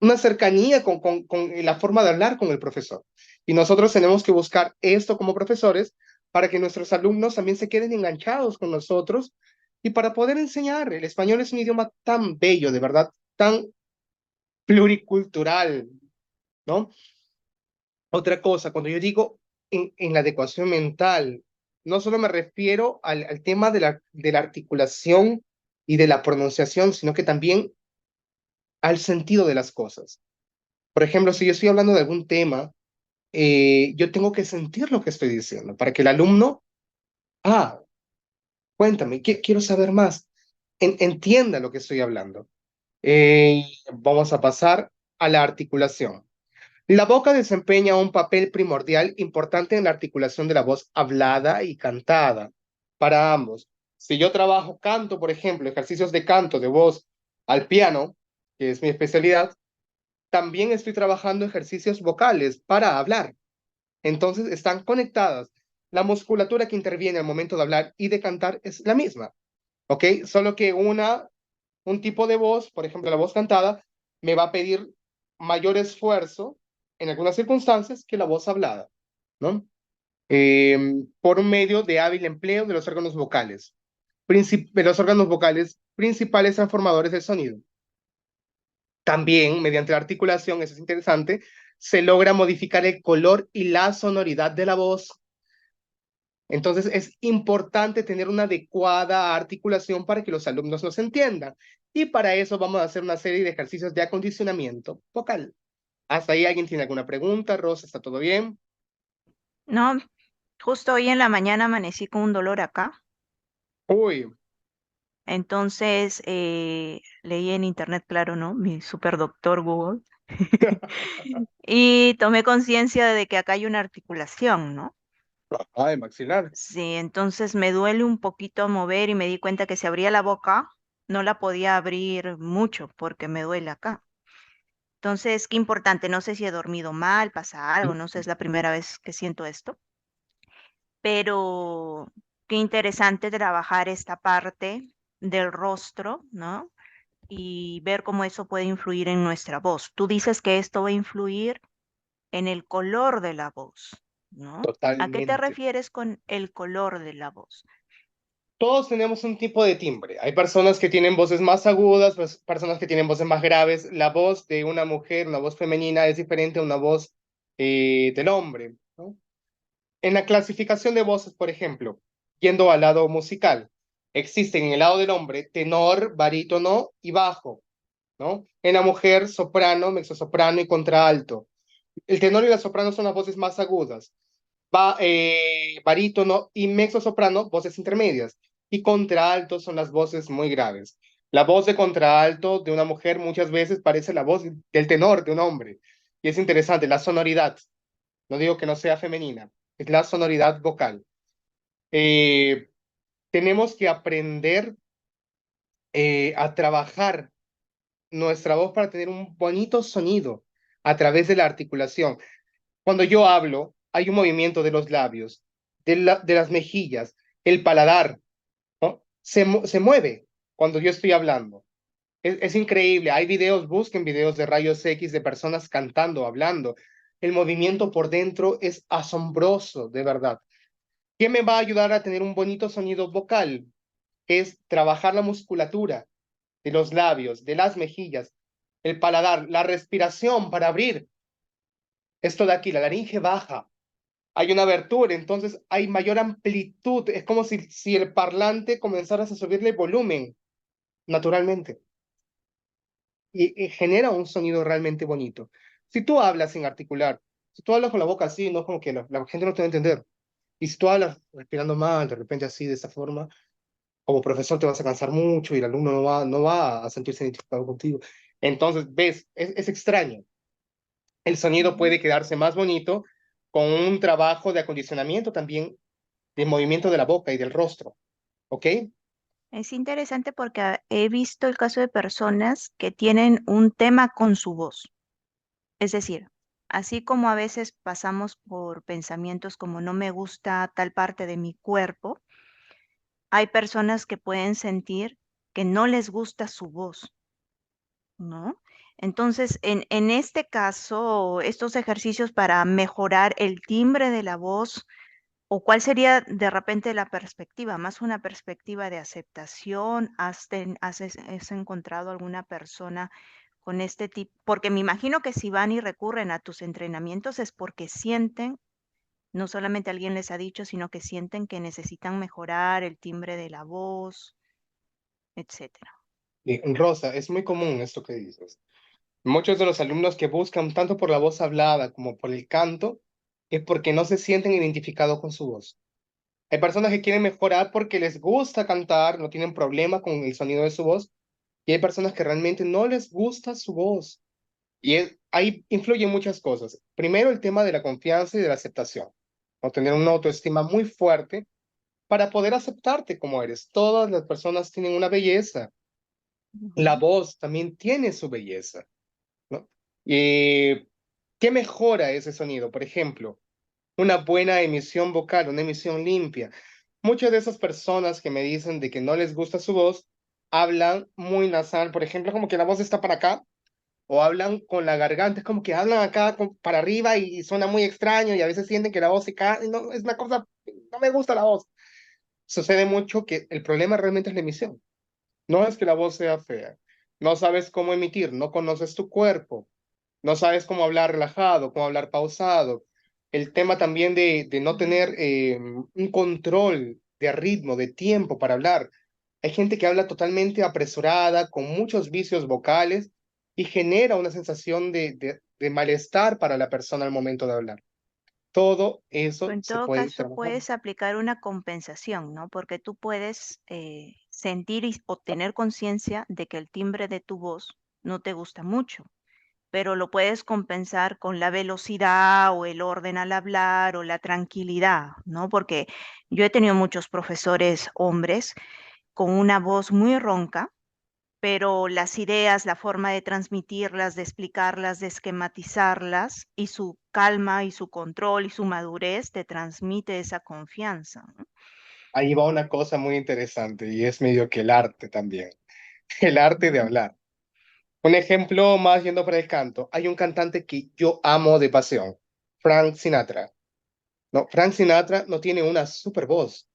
una cercanía con la forma de hablar con el profesor. Y nosotros tenemos que buscar esto como profesores para que nuestros alumnos también se queden enganchados con nosotros y para poder enseñar. El español es un idioma tan bello, de verdad, tan pluricultural, ¿no? Otra cosa, cuando yo digo en la adecuación mental, no solo me refiero al tema de la articulación y de la pronunciación, sino que también al sentido de las cosas. Por ejemplo, si yo estoy hablando de algún tema, yo tengo que sentir lo que estoy diciendo para que el alumno, ah, cuéntame, quiero saber más, entienda lo que estoy hablando. Vamos a pasar a la articulación. La boca desempeña un papel primordial importante en la articulación de la voz hablada y cantada para ambos. Si yo trabajo canto, por ejemplo, ejercicios de canto de voz al piano, que es mi especialidad, también estoy trabajando ejercicios vocales para hablar. Entonces están conectadas. La musculatura que interviene al momento de hablar y de cantar es la misma, ¿ok? Solo que un tipo de voz, por ejemplo, la voz cantada, me va a pedir mayor esfuerzo en algunas circunstancias que la voz hablada, ¿no? Por medio de hábil empleo de los órganos vocales, de los órganos vocales principales transformadores del sonido. También, mediante la articulación, eso es interesante, se logra modificar el color y la sonoridad de la voz. Entonces, es importante tener una adecuada articulación para que los alumnos nos entiendan. Y para eso vamos a hacer una serie de ejercicios de acondicionamiento vocal. ¿Hasta ahí alguien tiene alguna pregunta? Rosa, ¿está todo bien? No, justo hoy en la mañana amanecí con un dolor acá. Uy, Entonces leí en internet, claro, ¿no? Mi super doctor Google. Y tomé conciencia de que acá hay una articulación, ¿no? ay, maxilar. Sí, entonces me duele un poquito mover y me di cuenta que si abría la boca, no la podía abrir mucho porque me duele acá. Entonces, qué importante, no sé si he dormido mal, pasa algo, no sé, es la primera vez que siento esto, pero qué interesante trabajar esta parte del rostro, ¿no? Y ver cómo eso puede influir en nuestra voz. Tú dices que esto va a influir en el color de la voz, ¿no? ¿A qué te Totalmente. refieres con el color de la voz? Todos tenemos un tipo de timbre. Hay personas que tienen voces más agudas, personas que tienen voces más graves. La voz de una mujer, una voz femenina, es diferente a una voz del hombre, ¿no? En la clasificación de voces, por ejemplo, yendo al lado musical, existen en el lado del hombre tenor, barítono y bajo, ¿no? En la mujer, soprano, mezzosoprano y contralto. El tenor y la soprano son las voces más agudas. Barítono y mezzosoprano, voces intermedias. Y contralto son las voces muy graves. La voz de contralto de una mujer muchas veces parece la voz del tenor de un hombre. Y es interesante, la sonoridad. No digo que no sea femenina, es la sonoridad vocal. Eh, tenemos que aprender a trabajar nuestra voz para tener un bonito sonido a través de la articulación. Cuando yo hablo, hay un movimiento de los labios, de las mejillas, el paladar, ¿no? Se mueve cuando yo estoy hablando. Es increíble. Hay videos, busquen videos de rayos X de personas cantando, hablando. El movimiento por dentro es asombroso, de verdad. ¿Qué me va a ayudar a tener un bonito sonido vocal? Es trabajar la musculatura de los labios, de las mejillas, el paladar, la respiración para abrir esto de aquí, la laringe baja. Hay una abertura, entonces hay mayor amplitud. Es como si el parlante comenzara a subirle volumen naturalmente y genera un sonido realmente bonito. Si tú hablas sin articular, si tú hablas con la boca así, no como que la gente no te va a entender. Y si tú hablas respirando mal, de repente así, de esa forma, como profesor te vas a cansar mucho y el alumno no va a sentirse identificado contigo. Entonces, ves, es extraño. El sonido Ujú. puede quedarse más bonito con un trabajo de acondicionamiento también de movimiento de la boca y del rostro, ¿ok? Es interesante porque he visto el caso de personas que tienen un tema con su voz. Es decir, así como a veces pasamos por pensamientos como no me gusta tal parte de mi cuerpo, hay personas que pueden sentir que no les gusta su voz, ¿no? Entonces, en este caso, estos ejercicios para mejorar el timbre de la voz, ¿o cuál sería de repente la perspectiva? ¿Más una perspectiva de aceptación? ¿Has encontrado alguna persona con este tipo? Porque me imagino que si van y recurren a tus entrenamientos es porque sienten, no solamente alguien les ha dicho, sino que sienten que necesitan mejorar el timbre de la voz, etcétera. Bien, Rosa, es muy común esto que dices. Muchos de los alumnos que buscan tanto por la voz hablada como por el canto es porque no se sienten identificados con su voz. Hay personas que quieren mejorar porque les gusta cantar, no tienen problema con el sonido de su voz, y hay personas que realmente no les gusta su voz. Ahí influyen muchas cosas. Primero, el tema de la confianza y de la aceptación. O tener una autoestima muy fuerte para poder aceptarte como eres. Todas las personas tienen una belleza. La Ujú. voz también tiene su belleza, ¿no? Y ¿qué mejora ese sonido? Por ejemplo, una buena emisión vocal, una emisión limpia. Muchas de esas personas que me dicen de que no les gusta su voz, hablan muy nasal, por ejemplo, como que la voz está para acá, o hablan con la garganta, es como que hablan acá para arriba y suena muy extraño y a veces sienten que la voz se cae, no, es una cosa, no me gusta la voz. Sucede mucho que el problema realmente es la emisión. No es que la voz sea fea, no sabes cómo emitir, no conoces tu cuerpo, no sabes cómo hablar relajado, cómo hablar pausado. El tema también de no tener un control de ritmo, de tiempo para hablar. Hay gente que habla totalmente apresurada, con muchos vicios vocales y genera una sensación de malestar para la persona al momento de hablar. Todo eso En se todo puede caso, trabajar. puedes aplicar una compensación, ¿no? Porque tú puedes sentir o tener conciencia de que el timbre de tu voz no te gusta mucho, pero lo puedes compensar con la velocidad o el orden al hablar o la tranquilidad, ¿no? Porque yo he tenido muchos profesores hombres con una voz muy ronca, pero las ideas, la forma de transmitirlas, de explicarlas, de esquematizarlas y su calma y su control y su madurez te transmite esa confianza, ¿no? Ahí va una cosa muy interesante y es medio que el arte también, el arte de Ujú. hablar. Un ejemplo más yendo para el canto. Hay un cantante que yo amo de pasión, Frank Sinatra. No, Frank Sinatra no tiene una super voz,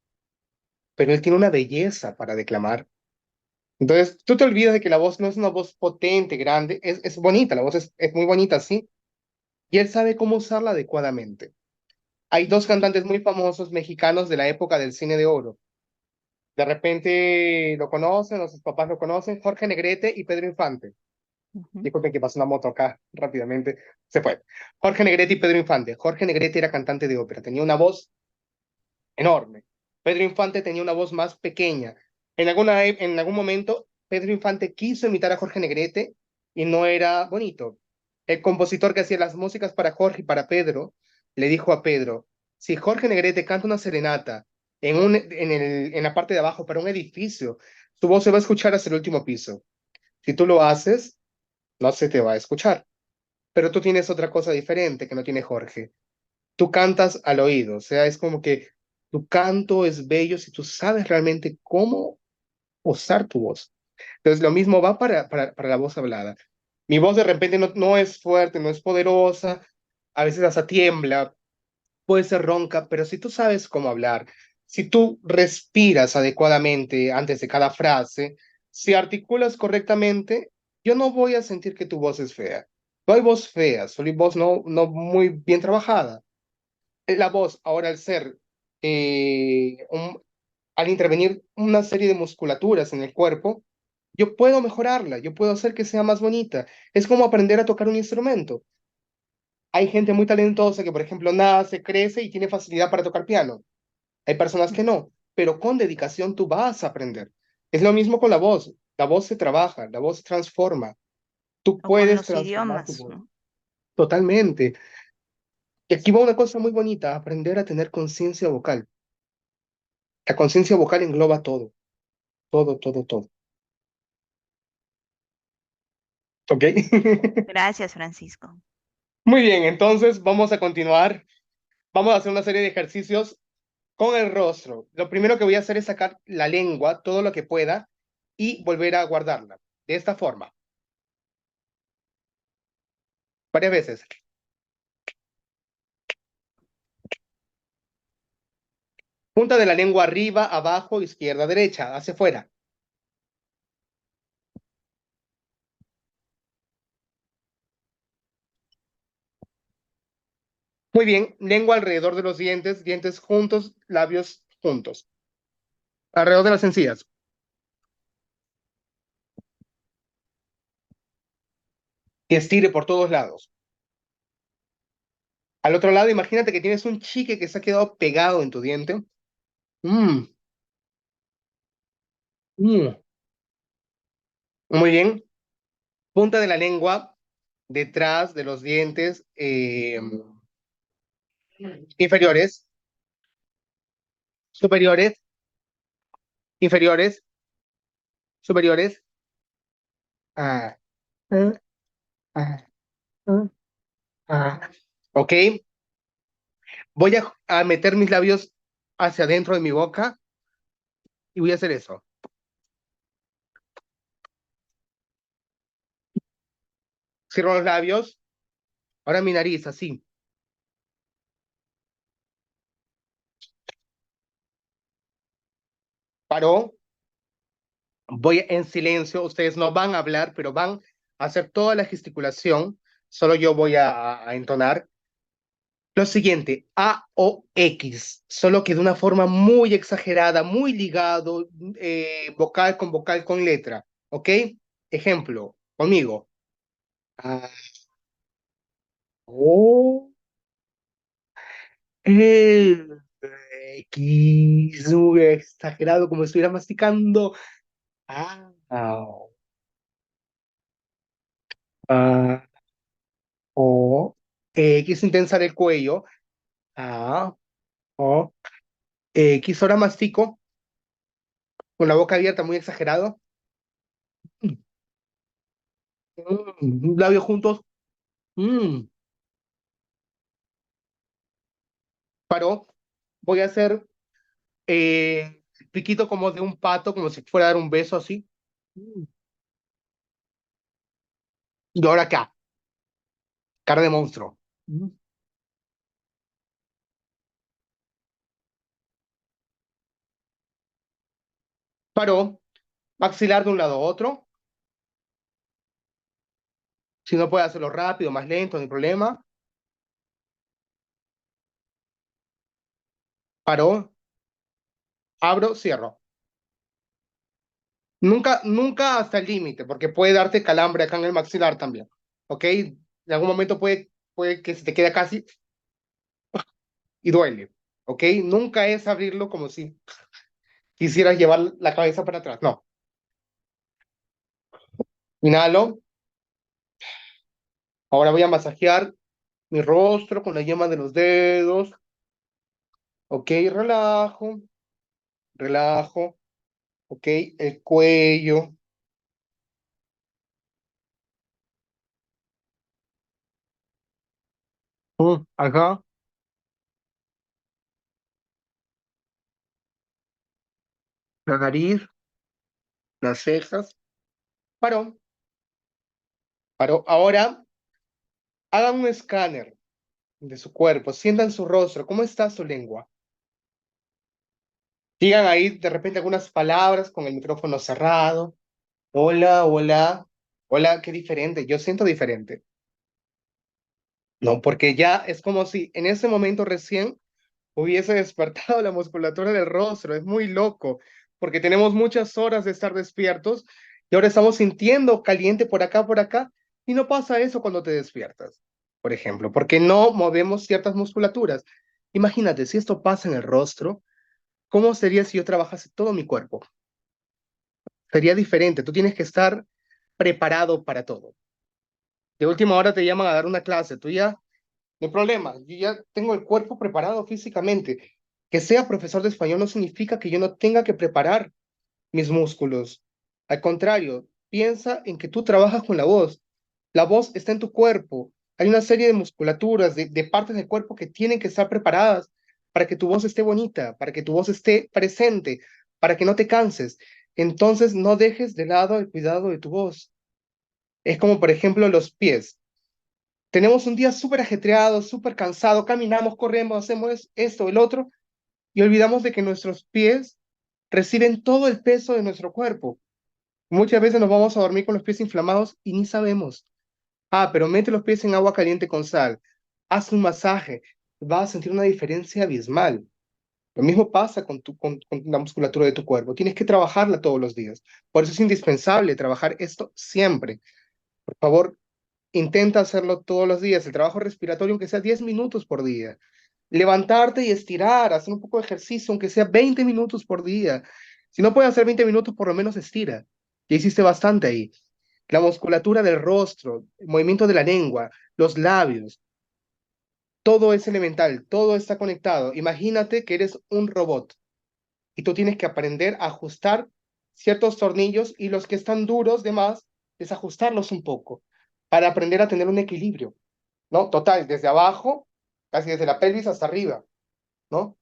pero él tiene una belleza para declamar. Entonces, tú te olvidas de que la voz no es una voz potente, grande, es bonita, la voz es muy bonita, sí, y él sabe cómo usarla adecuadamente. Hay dos Ujú. cantantes muy famosos mexicanos de la época del cine de oro. De repente lo conocen, o sus papás lo conocen, Jorge Negrete y Pedro Infante. Ujú. Disculpen que pasó una moto acá rápidamente. Se fue. Jorge Negrete y Pedro Infante. Jorge Negrete era cantante de ópera. Tenía una voz enorme. Pedro Infante tenía una voz más pequeña. En algún momento, Pedro Infante quiso imitar a Jorge Negrete y no era bonito. El compositor que hacía las músicas para Jorge y para Pedro le dijo a Pedro, si Jorge Negrete canta una serenata en la parte de abajo para un edificio, tu voz se va a escuchar hasta el último piso. Si tú lo haces, no se te va a escuchar. Pero tú tienes otra cosa diferente que no tiene Jorge. Tú cantas al oído, o sea, es como que tu canto es bello si tú sabes realmente cómo usar tu voz. Entonces, lo mismo va para la voz hablada. Mi voz de repente no es fuerte, no es poderosa, a veces hasta tiembla, puede ser ronca, pero si tú sabes cómo hablar, si tú respiras adecuadamente antes de cada frase, si articulas correctamente, yo no voy a sentir que tu voz es fea. No hay voz fea, solo hay voz no muy bien trabajada. La voz, ahora al ser, al intervenir una serie de musculaturas en el cuerpo, yo puedo mejorarla, yo puedo hacer que sea más bonita. Es como aprender a tocar un instrumento. Hay gente muy talentosa que, por ejemplo, nace, crece y tiene facilidad para tocar piano. Hay personas que no, pero con dedicación tú vas a aprender. Es lo mismo con la voz. La voz se trabaja, la voz se transforma. Tú O con puedes los transformar tu idiomas, voz ¿no? totalmente. Y aquí va una cosa muy bonita, aprender a tener conciencia vocal. La conciencia vocal engloba todo, todo, todo, todo. ¿Ok? Gracias, Francisco. Muy bien, entonces vamos a continuar. Vamos a hacer una serie de ejercicios con el rostro. Lo primero que voy a hacer es sacar la lengua, todo lo que pueda, y volver a guardarla. De esta forma, varias veces. Punta de la lengua arriba, abajo, izquierda, derecha, hacia afuera. Muy bien, lengua alrededor de los dientes, dientes juntos, labios juntos. Alrededor de las encías. Y estire por todos lados. Al otro lado, imagínate que tienes un chique que se ha quedado pegado en tu diente. Mm, mm. Muy bien. Punta de la lengua detrás de los dientes inferiores, superiores, inferiores, superiores. Ah, ah, ah, ah, ah. Ok. Voy a meter mis labios hacia adentro de mi boca y voy a hacer eso. Cierro los labios. Ahora mi nariz, así. Paró. Voy en silencio. Ustedes no van a hablar, pero van a hacer toda la gesticulación. Solo yo voy a entonar. Lo siguiente, A o X, solo que de una forma muy exagerada, muy ligado, vocal con letra, ¿ok? Ejemplo, conmigo. A, O, E, X, muy exagerado, como si estuviera masticando. A, A, O, X sin tensar el cuello. A, O, X, ahora mastico, con la boca abierta, muy exagerado. Labios juntos. Mm, paró. Voy a hacer piquito como de un pato, como si fuera a dar un beso así. Y ahora acá, cara de monstruo. Paró. Maxilar de un lado a otro. Si no puede hacerlo rápido, más lento, no hay problema. Paró. Abro, cierro. Nunca, nunca hasta el límite, porque puede darte calambre acá en el maxilar también, ¿ok? En algún momento puede que se te quede casi y duele, ¿ok? Nunca es abrirlo como si quisieras llevar la cabeza para atrás, no. Inhalo, ahora voy a masajear mi rostro con la yema de los dedos, ¿ok? Relajo, relajo, ¿ok? El cuello, acá, la nariz, las cejas, paró, paró. Ahora hagan un escáner de su cuerpo, sientan su rostro, ¿cómo está su lengua? Digan ahí de repente algunas palabras con el micrófono cerrado. Hola, hola, hola, qué diferente, yo siento diferente. No, porque ya es como si en ese momento recién hubiese despertado la musculatura del rostro. Es muy loco, porque tenemos muchas horas de estar despiertos y ahora estamos sintiendo caliente por acá, y no pasa eso cuando te despiertas, por ejemplo, porque no movemos ciertas musculaturas. Imagínate, si esto pasa en el rostro, ¿cómo sería si yo trabajase todo mi cuerpo? Sería diferente, tú tienes que estar preparado para todo. De última hora te llaman a dar una clase, tú ya, no hay problema, yo ya tengo el cuerpo preparado físicamente. Que sea profesor de español no significa que yo no tenga que preparar mis músculos. Al contrario, piensa en que tú trabajas con la voz. La voz está en tu cuerpo. Hay una serie de musculaturas, de partes del cuerpo que tienen que estar preparadas para que tu voz esté bonita, para que tu voz esté presente, para que no te canses. Entonces, no dejes de lado el cuidado de tu voz. Es como, por ejemplo, los pies. Tenemos un día súper ajetreado, súper cansado, caminamos, corremos, hacemos esto, el otro, y olvidamos de que nuestros pies reciben todo el peso de nuestro cuerpo. Muchas veces nos vamos a dormir con los pies inflamados y ni sabemos. Ah, pero mete los pies en agua caliente con sal, haz un masaje, vas a sentir una diferencia abismal. Lo mismo pasa con la musculatura de tu cuerpo. Tienes que trabajarla todos los días. Por eso es indispensable trabajar esto siempre. Por favor, intenta hacerlo todos los días. El trabajo respiratorio, aunque sea 10 minutos por día. Levantarte y estirar, hacer un poco de ejercicio, aunque sea 20 minutos por día. Si no puedes hacer 20 minutos, por lo menos estira. Ya hiciste bastante ahí. La musculatura del rostro, el movimiento de la lengua, los labios, todo es elemental, todo está conectado. Imagínate que eres un robot y tú tienes que aprender a ajustar ciertos tornillos y los que están duros de más, desajustarlos un poco para aprender a tener un equilibrio, ¿no? Total, desde abajo, casi desde la pelvis hasta arriba, ¿no?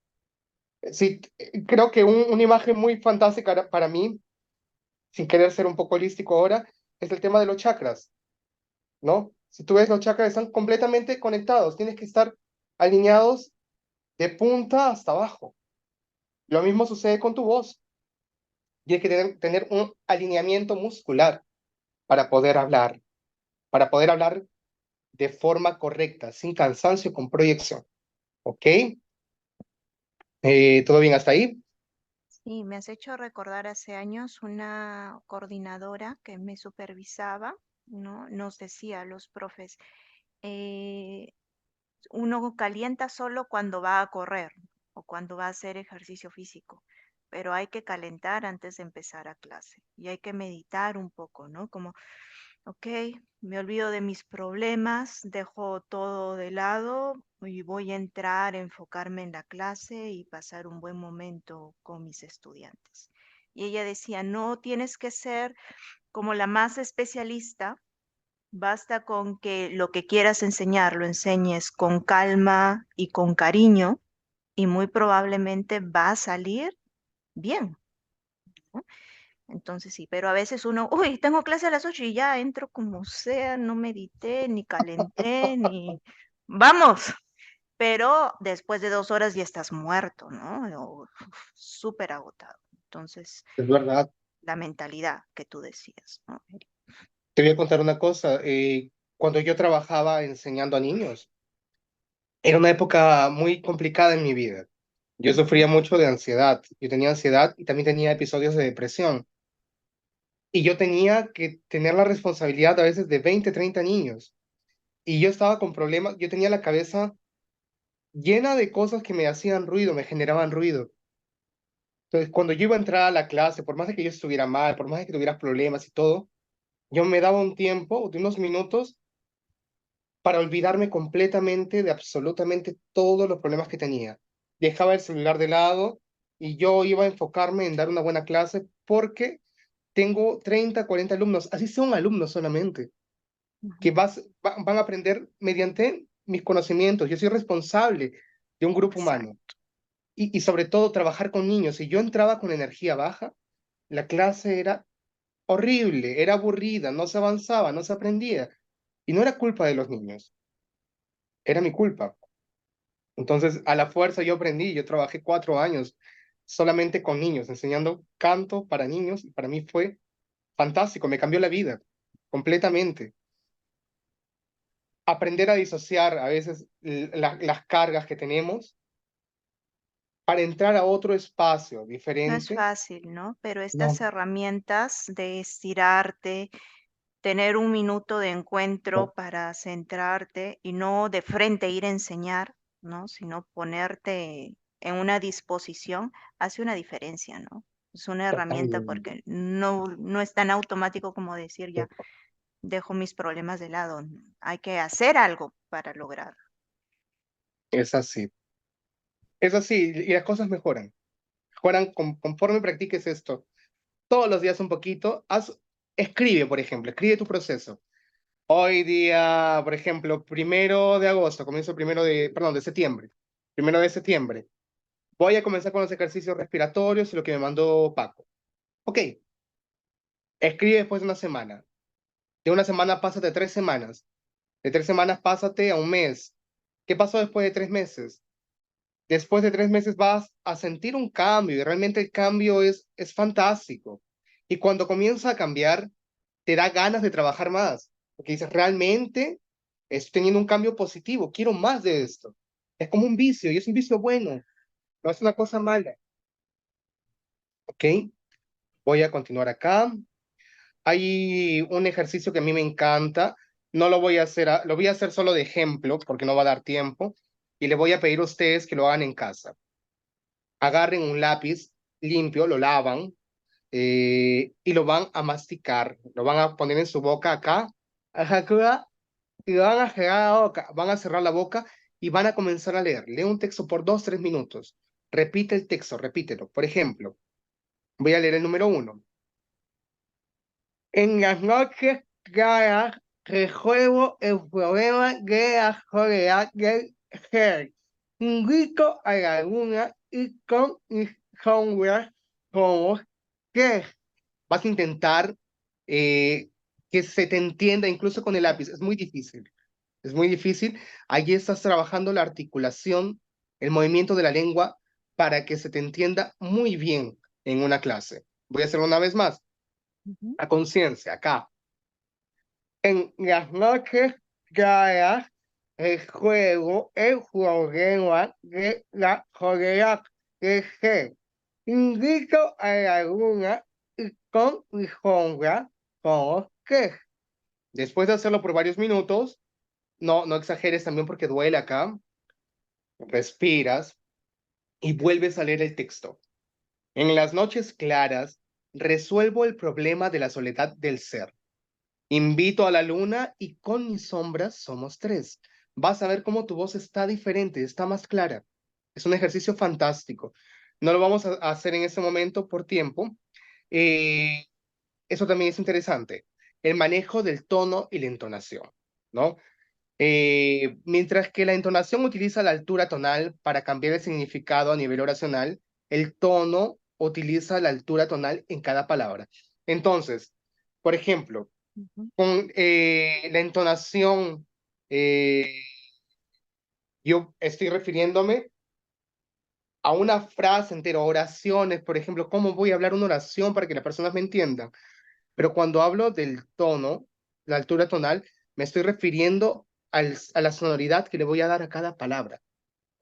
Sí, creo que una imagen muy fantástica para mí, sin querer ser un poco holístico ahora, es el tema de los chakras, ¿no? Si tú ves, los chakras están completamente conectados, tienes que estar alineados de punta hasta abajo. Lo mismo sucede con tu voz. Tienes que tener un alineamiento muscular para poder hablar de forma correcta, sin cansancio, con proyección. ¿Ok? ¿Todo bien hasta ahí? Sí, me has hecho recordar hace años una coordinadora que me supervisaba, ¿no? Nos decía a los profes, eh, uno calienta solo cuando va a correr o cuando va a hacer ejercicio físico, pero hay que calentar antes de empezar a clase y hay que meditar un poco, ¿no? Como, ok, me olvido de mis problemas, dejo todo de lado y voy a entrar, enfocarme en la clase y pasar un buen momento con mis estudiantes. Y ella decía, no tienes que ser como la más especialista. Basta con que lo que quieras enseñar lo enseñes con calma y con cariño y muy probablemente va a salir bien, ¿no? Entonces sí, pero a veces uno, uy, tengo clase a las 8 y ya entro como sea, no medité, ni calenté, ni... Vamos, pero después de 2 horas ya estás muerto, ¿no? O súper agotado. Entonces, Es verdad. la mentalidad que tú decías, ¿no? Te voy a contar una cosa. Cuando yo trabajaba enseñando a niños, era una época muy complicada en mi vida. Yo sufría mucho de ansiedad. Yo tenía ansiedad y también tenía episodios de depresión. Y yo tenía que tener la responsabilidad a veces de 20, 30 niños. Y yo estaba con problemas, yo tenía la cabeza llena de cosas que me hacían ruido, me generaban ruido. Entonces, cuando yo iba a entrar a la clase, por más de que yo estuviera mal, por más de que tuviera problemas y todo, yo me daba un tiempo de unos minutos para olvidarme completamente de absolutamente todos los problemas que tenía. Dejaba el celular de lado y yo iba a enfocarme en dar una buena clase porque tengo 30, 40 alumnos, así son alumnos solamente, que Ujú. van a aprender mediante mis conocimientos. Yo soy responsable de un grupo humano Exacto. y sobre todo trabajar con niños. Si yo entraba con energía baja, la clase era horrible, era aburrida, no se avanzaba, no se aprendía. Y no era culpa de los niños, era mi culpa. Entonces, a la fuerza yo aprendí, yo trabajé 4 años solamente con niños, enseñando canto para niños, y para mí fue fantástico, me cambió la vida completamente. Aprender a disociar a veces las cargas que tenemos para entrar a otro espacio No es diferente. fácil, ¿no? Pero No, estas herramientas de estirarte, tener un minuto de encuentro para centrarte y no de frente ir a enseñar, ¿no? Sino ponerte en una disposición, hace una diferencia, ¿no? Es una herramienta totalmente. porque no es tan automático como decir ya dejo mis problemas de lado. Hay que hacer algo para lograrlo. Es así. Es así, y las cosas mejoran. Mejoran conforme practiques esto. Todos los días un poquito. Escribe, por ejemplo, escribe tu proceso. Hoy día, por ejemplo, 1 de agosto, comienzo perdón, de septiembre. 1 de septiembre. Voy a comenzar con los ejercicios respiratorios y lo que me mandó Paco. Ok, escribe después de una semana. De una semana pásate a 3 semanas. De 3 semanas pásate a un mes. ¿Qué pasó después de 3 meses? Después de 3 meses vas a sentir un cambio y realmente el cambio es fantástico. Y cuando comienza a cambiar, te da ganas de trabajar más, porque dices, realmente estoy teniendo un cambio positivo, quiero más de esto. Es como un vicio y es un vicio bueno, no es una cosa mala. ¿Ok? Voy a continuar acá. Hay un ejercicio que a mí me encanta, no lo voy a hacer, lo voy a hacer solo de ejemplo porque no va a dar tiempo y le voy a pedir a ustedes que lo hagan en casa. Agarren un lápiz limpio, lo lavan y lo van a masticar, lo van a poner en su boca acá, ajá, y van a cerrar la boca, van a cerrar la boca y van a comenzar a leer. Lee un texto por 2, 3 minutos. Repite el texto, repítelo. Por ejemplo, voy a leer el número 1. En las noches claras resuelvo el problema de la soledad del ser. Invito a la luna y con mis sombras somos tres. Vas a intentar que se te entienda incluso con el lápiz. Es muy difícil. Es muy difícil. Allí estás trabajando la articulación, el movimiento de la lengua para que se te entienda muy bien en una clase. Voy a hacerlo una vez más. Ujú. A conciencia, acá. En las noches claras, el problema de la soledad de ser. Invito a la luna y con mi sombra somos tres. Después de hacerlo por varios minutos, no exageres también porque duele acá, respiras y vuelves a leer el texto. En las noches claras, resuelvo el problema de la soledad del ser. Invito a la luna y con mis sombras somos tres. Vas a ver cómo tu voz está diferente, está más clara. Es un ejercicio fantástico. No lo vamos a hacer en este momento por tiempo. Eh, Eso también es interesante. El manejo del tono y la entonación, ¿no? Mientras que la entonación utiliza la altura tonal para cambiar el significado a nivel oracional, el tono utiliza la altura tonal en cada palabra. Entonces, por ejemplo, Ujú. con la entonación, eh, yo estoy refiriéndome a una frase entera, oraciones, por ejemplo, ¿cómo voy a hablar una oración para que las personas me entiendan? Pero cuando hablo del tono, la altura tonal, me estoy refiriendo a la sonoridad que le voy a dar a cada palabra,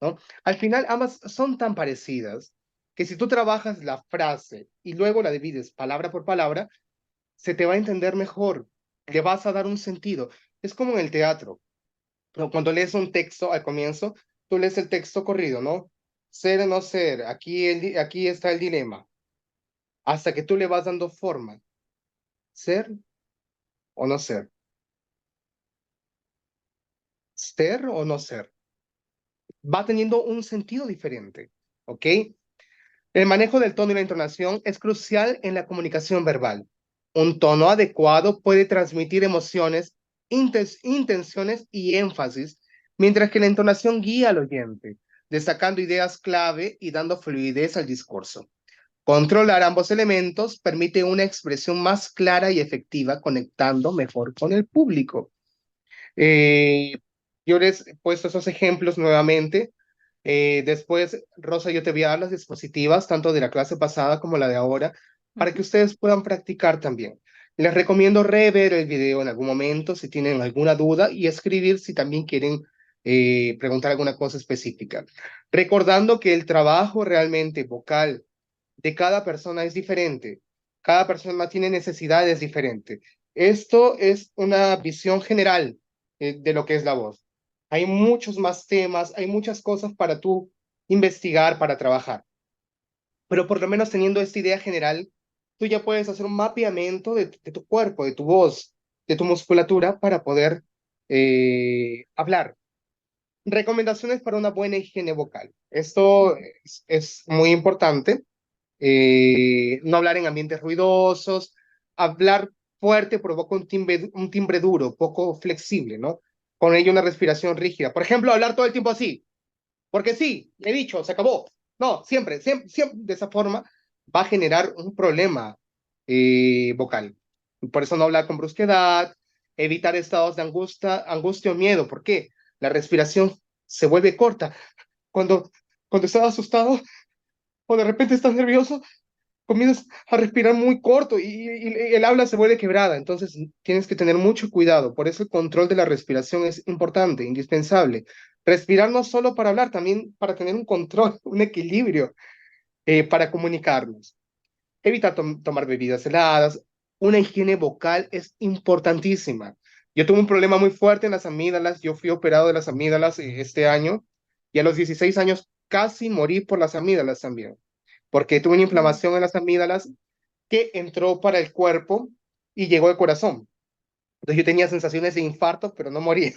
¿no? Al final, ambas son tan parecidas que si tú trabajas la frase y luego la divides palabra por palabra, se te va a entender mejor, le vas a dar un sentido. Es como en el teatro, ¿no? Cuando lees un texto al comienzo, tú lees el texto corrido, ¿no? Ser o no ser, aquí está el dilema, hasta que tú le vas dando forma, ser o no ser o no ser, va teniendo un sentido diferente, ¿ok? El manejo del tono y la entonación es crucial en la comunicación verbal. Un tono adecuado puede transmitir emociones, intenciones y énfasis, mientras que la entonación guía al oyente, destacando ideas clave y dando fluidez al discurso. Controlar ambos elementos permite una expresión más clara y efectiva, conectando mejor con el público. Eh, yo les he puesto esos ejemplos nuevamente. Después, Rosa, yo te voy a dar las dispositivas, tanto de la clase pasada como la de ahora, para que ustedes puedan practicar también. Les recomiendo rever el video en algún momento si tienen alguna duda y escribir si también quieren preguntar alguna cosa específica. Recordando que el trabajo realmente vocal de cada persona es diferente. Cada persona tiene necesidades diferentes. Esto es una visión general de lo que es la voz. Hay muchos más temas, hay muchas cosas para tú investigar, para trabajar. Pero por lo menos teniendo esta idea general, tú ya puedes hacer un mapeamiento de tu cuerpo, de tu voz, de tu musculatura para poder hablar. Recomendaciones para una buena higiene vocal. Esto es muy importante. No hablar en ambientes ruidosos, hablar fuerte provoca un timbre duro, poco flexible, ¿no? Con ello una respiración rígida. Por ejemplo, hablar todo el tiempo así, porque sí, he dicho, se acabó. No, siempre de esa forma va a generar un problema vocal. Por eso no hablar con brusquedad, evitar estados de angustia o miedo. ¿Por qué? La respiración se vuelve corta. Cuando, cuando estás asustado o de repente estás nervioso, comienzas a respirar muy corto y el habla se vuelve quebrada. Entonces tienes que tener mucho cuidado. Por eso el control de la respiración es importante, indispensable. Respirar no solo para hablar, también para tener un control, un equilibrio para comunicarnos. Evita tomar bebidas heladas. Una higiene vocal es importantísima. Yo tuve un problema muy fuerte en las amígdalas. Yo fui operado de las amígdalas este año y a los 16 años casi morí por las amígdalas también, porque tuve una inflamación en las amígdalas que entró para el cuerpo y llegó al corazón. Entonces yo tenía sensaciones de infarto, pero no moría.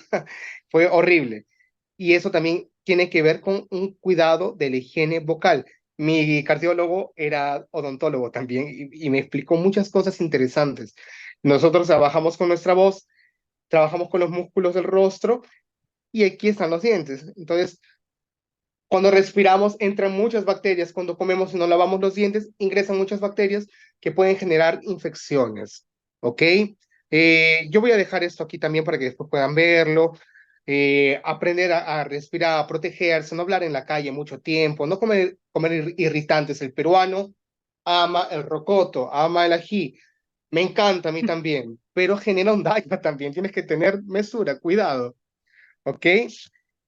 Fue horrible. Y eso también tiene que ver con un cuidado de la higiene vocal. Mi cardiólogo era odontólogo también y me explicó muchas cosas interesantes. Nosotros trabajamos con nuestra voz, trabajamos con los músculos del rostro y aquí están los dientes. Entonces, cuando respiramos entran muchas bacterias, cuando comemos y no lavamos los dientes ingresan muchas bacterias que pueden generar infecciones, ¿ok? Yo voy a dejar esto aquí también para que después puedan verlo. Aprender a respirar, a protegerse, no hablar en la calle mucho tiempo, no comer irritantes. El peruano ama el rocoto, ama el ají. Me encanta a mí también, pero genera un daño también. Tienes que tener mesura, cuidado. ¿Ok?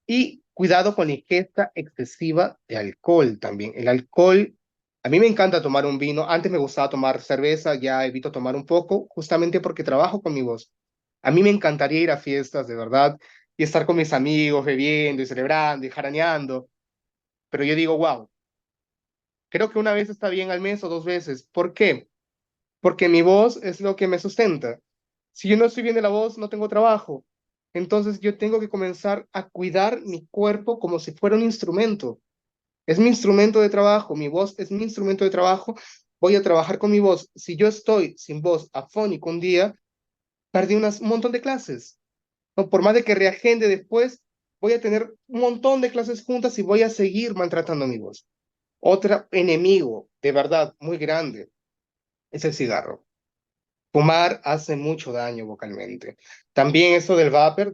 Y cuidado con la ingesta excesiva de alcohol también. El alcohol, a mí me encanta tomar un vino. Antes me gustaba tomar cerveza, ya evito tomar un poco, justamente porque trabajo con mi voz. A mí me encantaría ir a fiestas, de verdad, y estar con mis amigos, bebiendo y celebrando y jaraneando. Pero yo digo, wow, creo que una vez está bien al mes o dos veces. ¿Por qué? Porque mi voz es lo que me sustenta. Si yo no estoy bien de la voz, no tengo trabajo. Entonces yo tengo que comenzar a cuidar mi cuerpo como si fuera un instrumento. Es mi instrumento de trabajo, mi voz es mi instrumento de trabajo. Voy a trabajar con mi voz. Si yo estoy sin voz afónico un día, perdí un montón de clases. No, por más de que reagende después, voy a tener un montón de clases juntas y voy a seguir maltratando mi voz. Otro enemigo, de verdad, muy grande, es el cigarro. Fumar hace mucho daño vocalmente. También eso del vapor,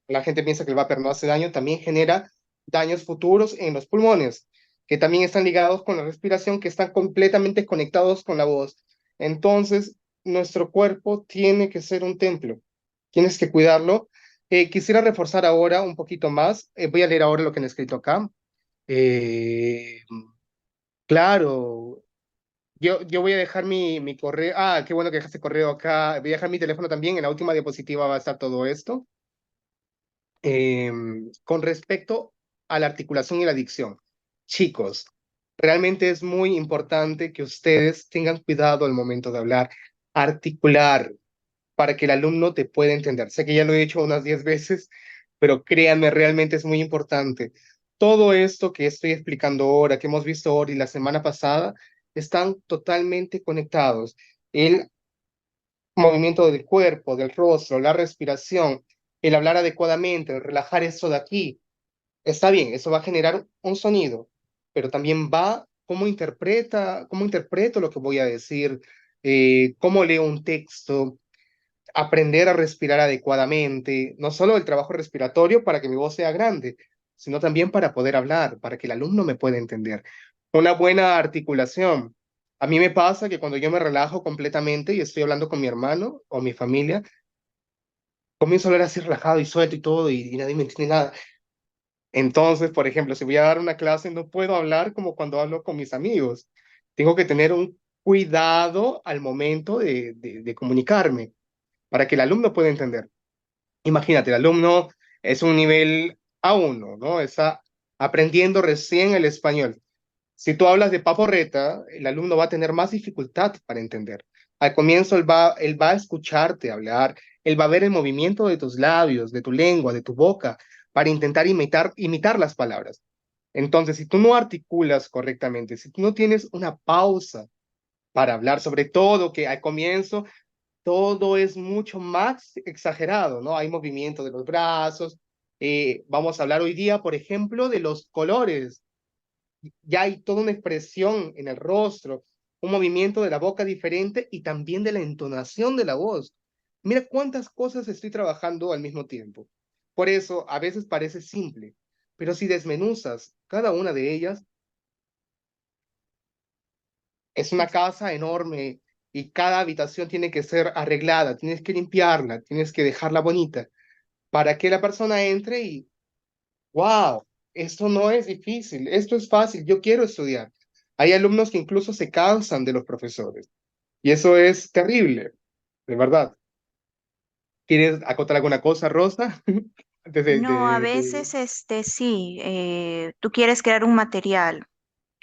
la gente piensa que el vapor no hace daño, también genera daños futuros en los pulmones, que también están ligados con la respiración, que están completamente conectados con la voz. Entonces, nuestro cuerpo tiene que ser un templo, tienes que cuidarlo. Quisiera reforzar ahora un poquito más, voy a leer ahora lo que han escrito acá. Eh, claro, Yo voy a dejar mi correo. Ah, qué bueno que dejaste correo acá. Voy a dejar mi teléfono también. En la última diapositiva va a estar todo esto. Con respecto a la articulación y la dicción, chicos, realmente es muy importante que ustedes tengan cuidado al momento de hablar, articular para que el alumno te pueda entender. Sé que ya lo he dicho unas 10 veces, pero créanme, realmente es muy importante. Todo esto que estoy explicando ahora, que hemos visto ahora y la semana pasada, están totalmente conectados. El movimiento del cuerpo, del rostro, la respiración, el hablar adecuadamente, el relajar eso de aquí. Está bien, eso va a generar un sonido, pero también va cómo interpreto lo que voy a decir, cómo leo un texto, aprender a respirar adecuadamente, no solo el trabajo respiratorio para que mi voz sea grande, sino también para poder hablar, para que el alumno me pueda entender. Una buena articulación. A mí me pasa que cuando yo me relajo completamente y estoy hablando con mi hermano o mi familia, comienzo a hablar así relajado y suelto y todo y nadie me entiende nada. Entonces, por ejemplo, si voy a dar una clase, no puedo hablar como cuando hablo con mis amigos. Tengo que tener un cuidado al momento de comunicarme para que el alumno pueda entender. Imagínate, el alumno es un nivel A1, ¿no? Está aprendiendo recién el español. Si tú hablas de paporreta, el alumno va a tener más dificultad para entender. Al comienzo él va a escucharte hablar, él va a ver el movimiento de tus labios, de tu lengua, de tu boca, para intentar imitar las palabras. Entonces, si tú no articulas correctamente, si tú no tienes una pausa para hablar, sobre todo que al comienzo todo es mucho más exagerado, ¿no? Hay movimiento de los brazos. Vamos a hablar hoy día, por ejemplo, de los colores. Ya hay toda una expresión en el rostro, un movimiento de la boca diferente y también de la entonación de la voz. Mira cuántas cosas estoy trabajando al mismo tiempo. Por eso a veces parece simple, pero si desmenuzas cada una de ellas, es una casa enorme y cada habitación tiene que ser arreglada, tienes que limpiarla, tienes que dejarla bonita para que la persona entre y, wow, esto no es difícil, esto es fácil, yo quiero estudiar. Hay alumnos que incluso se cansan de los profesores y eso es terrible, de verdad. ¿Quieres acotar alguna cosa, Rosa? Antes No, a veces sí, tú quieres crear un material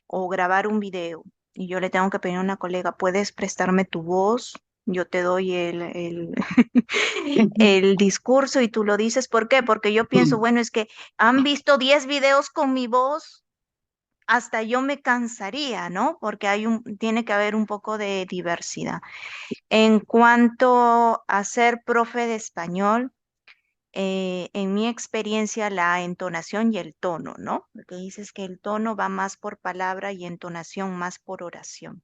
o grabar un video y yo le tengo que pedir a una colega, ¿puedes prestarme tu voz? Yo te doy el discurso y tú lo dices. ¿Por qué? Porque yo pienso, bueno, es que han visto 10 videos con mi voz, hasta yo me cansaría, ¿no? Porque tiene que haber un poco de diversidad. En cuanto a ser profe de español, en mi experiencia, la entonación y el tono, ¿no? Porque dices que el tono va más por palabra y entonación más por oración.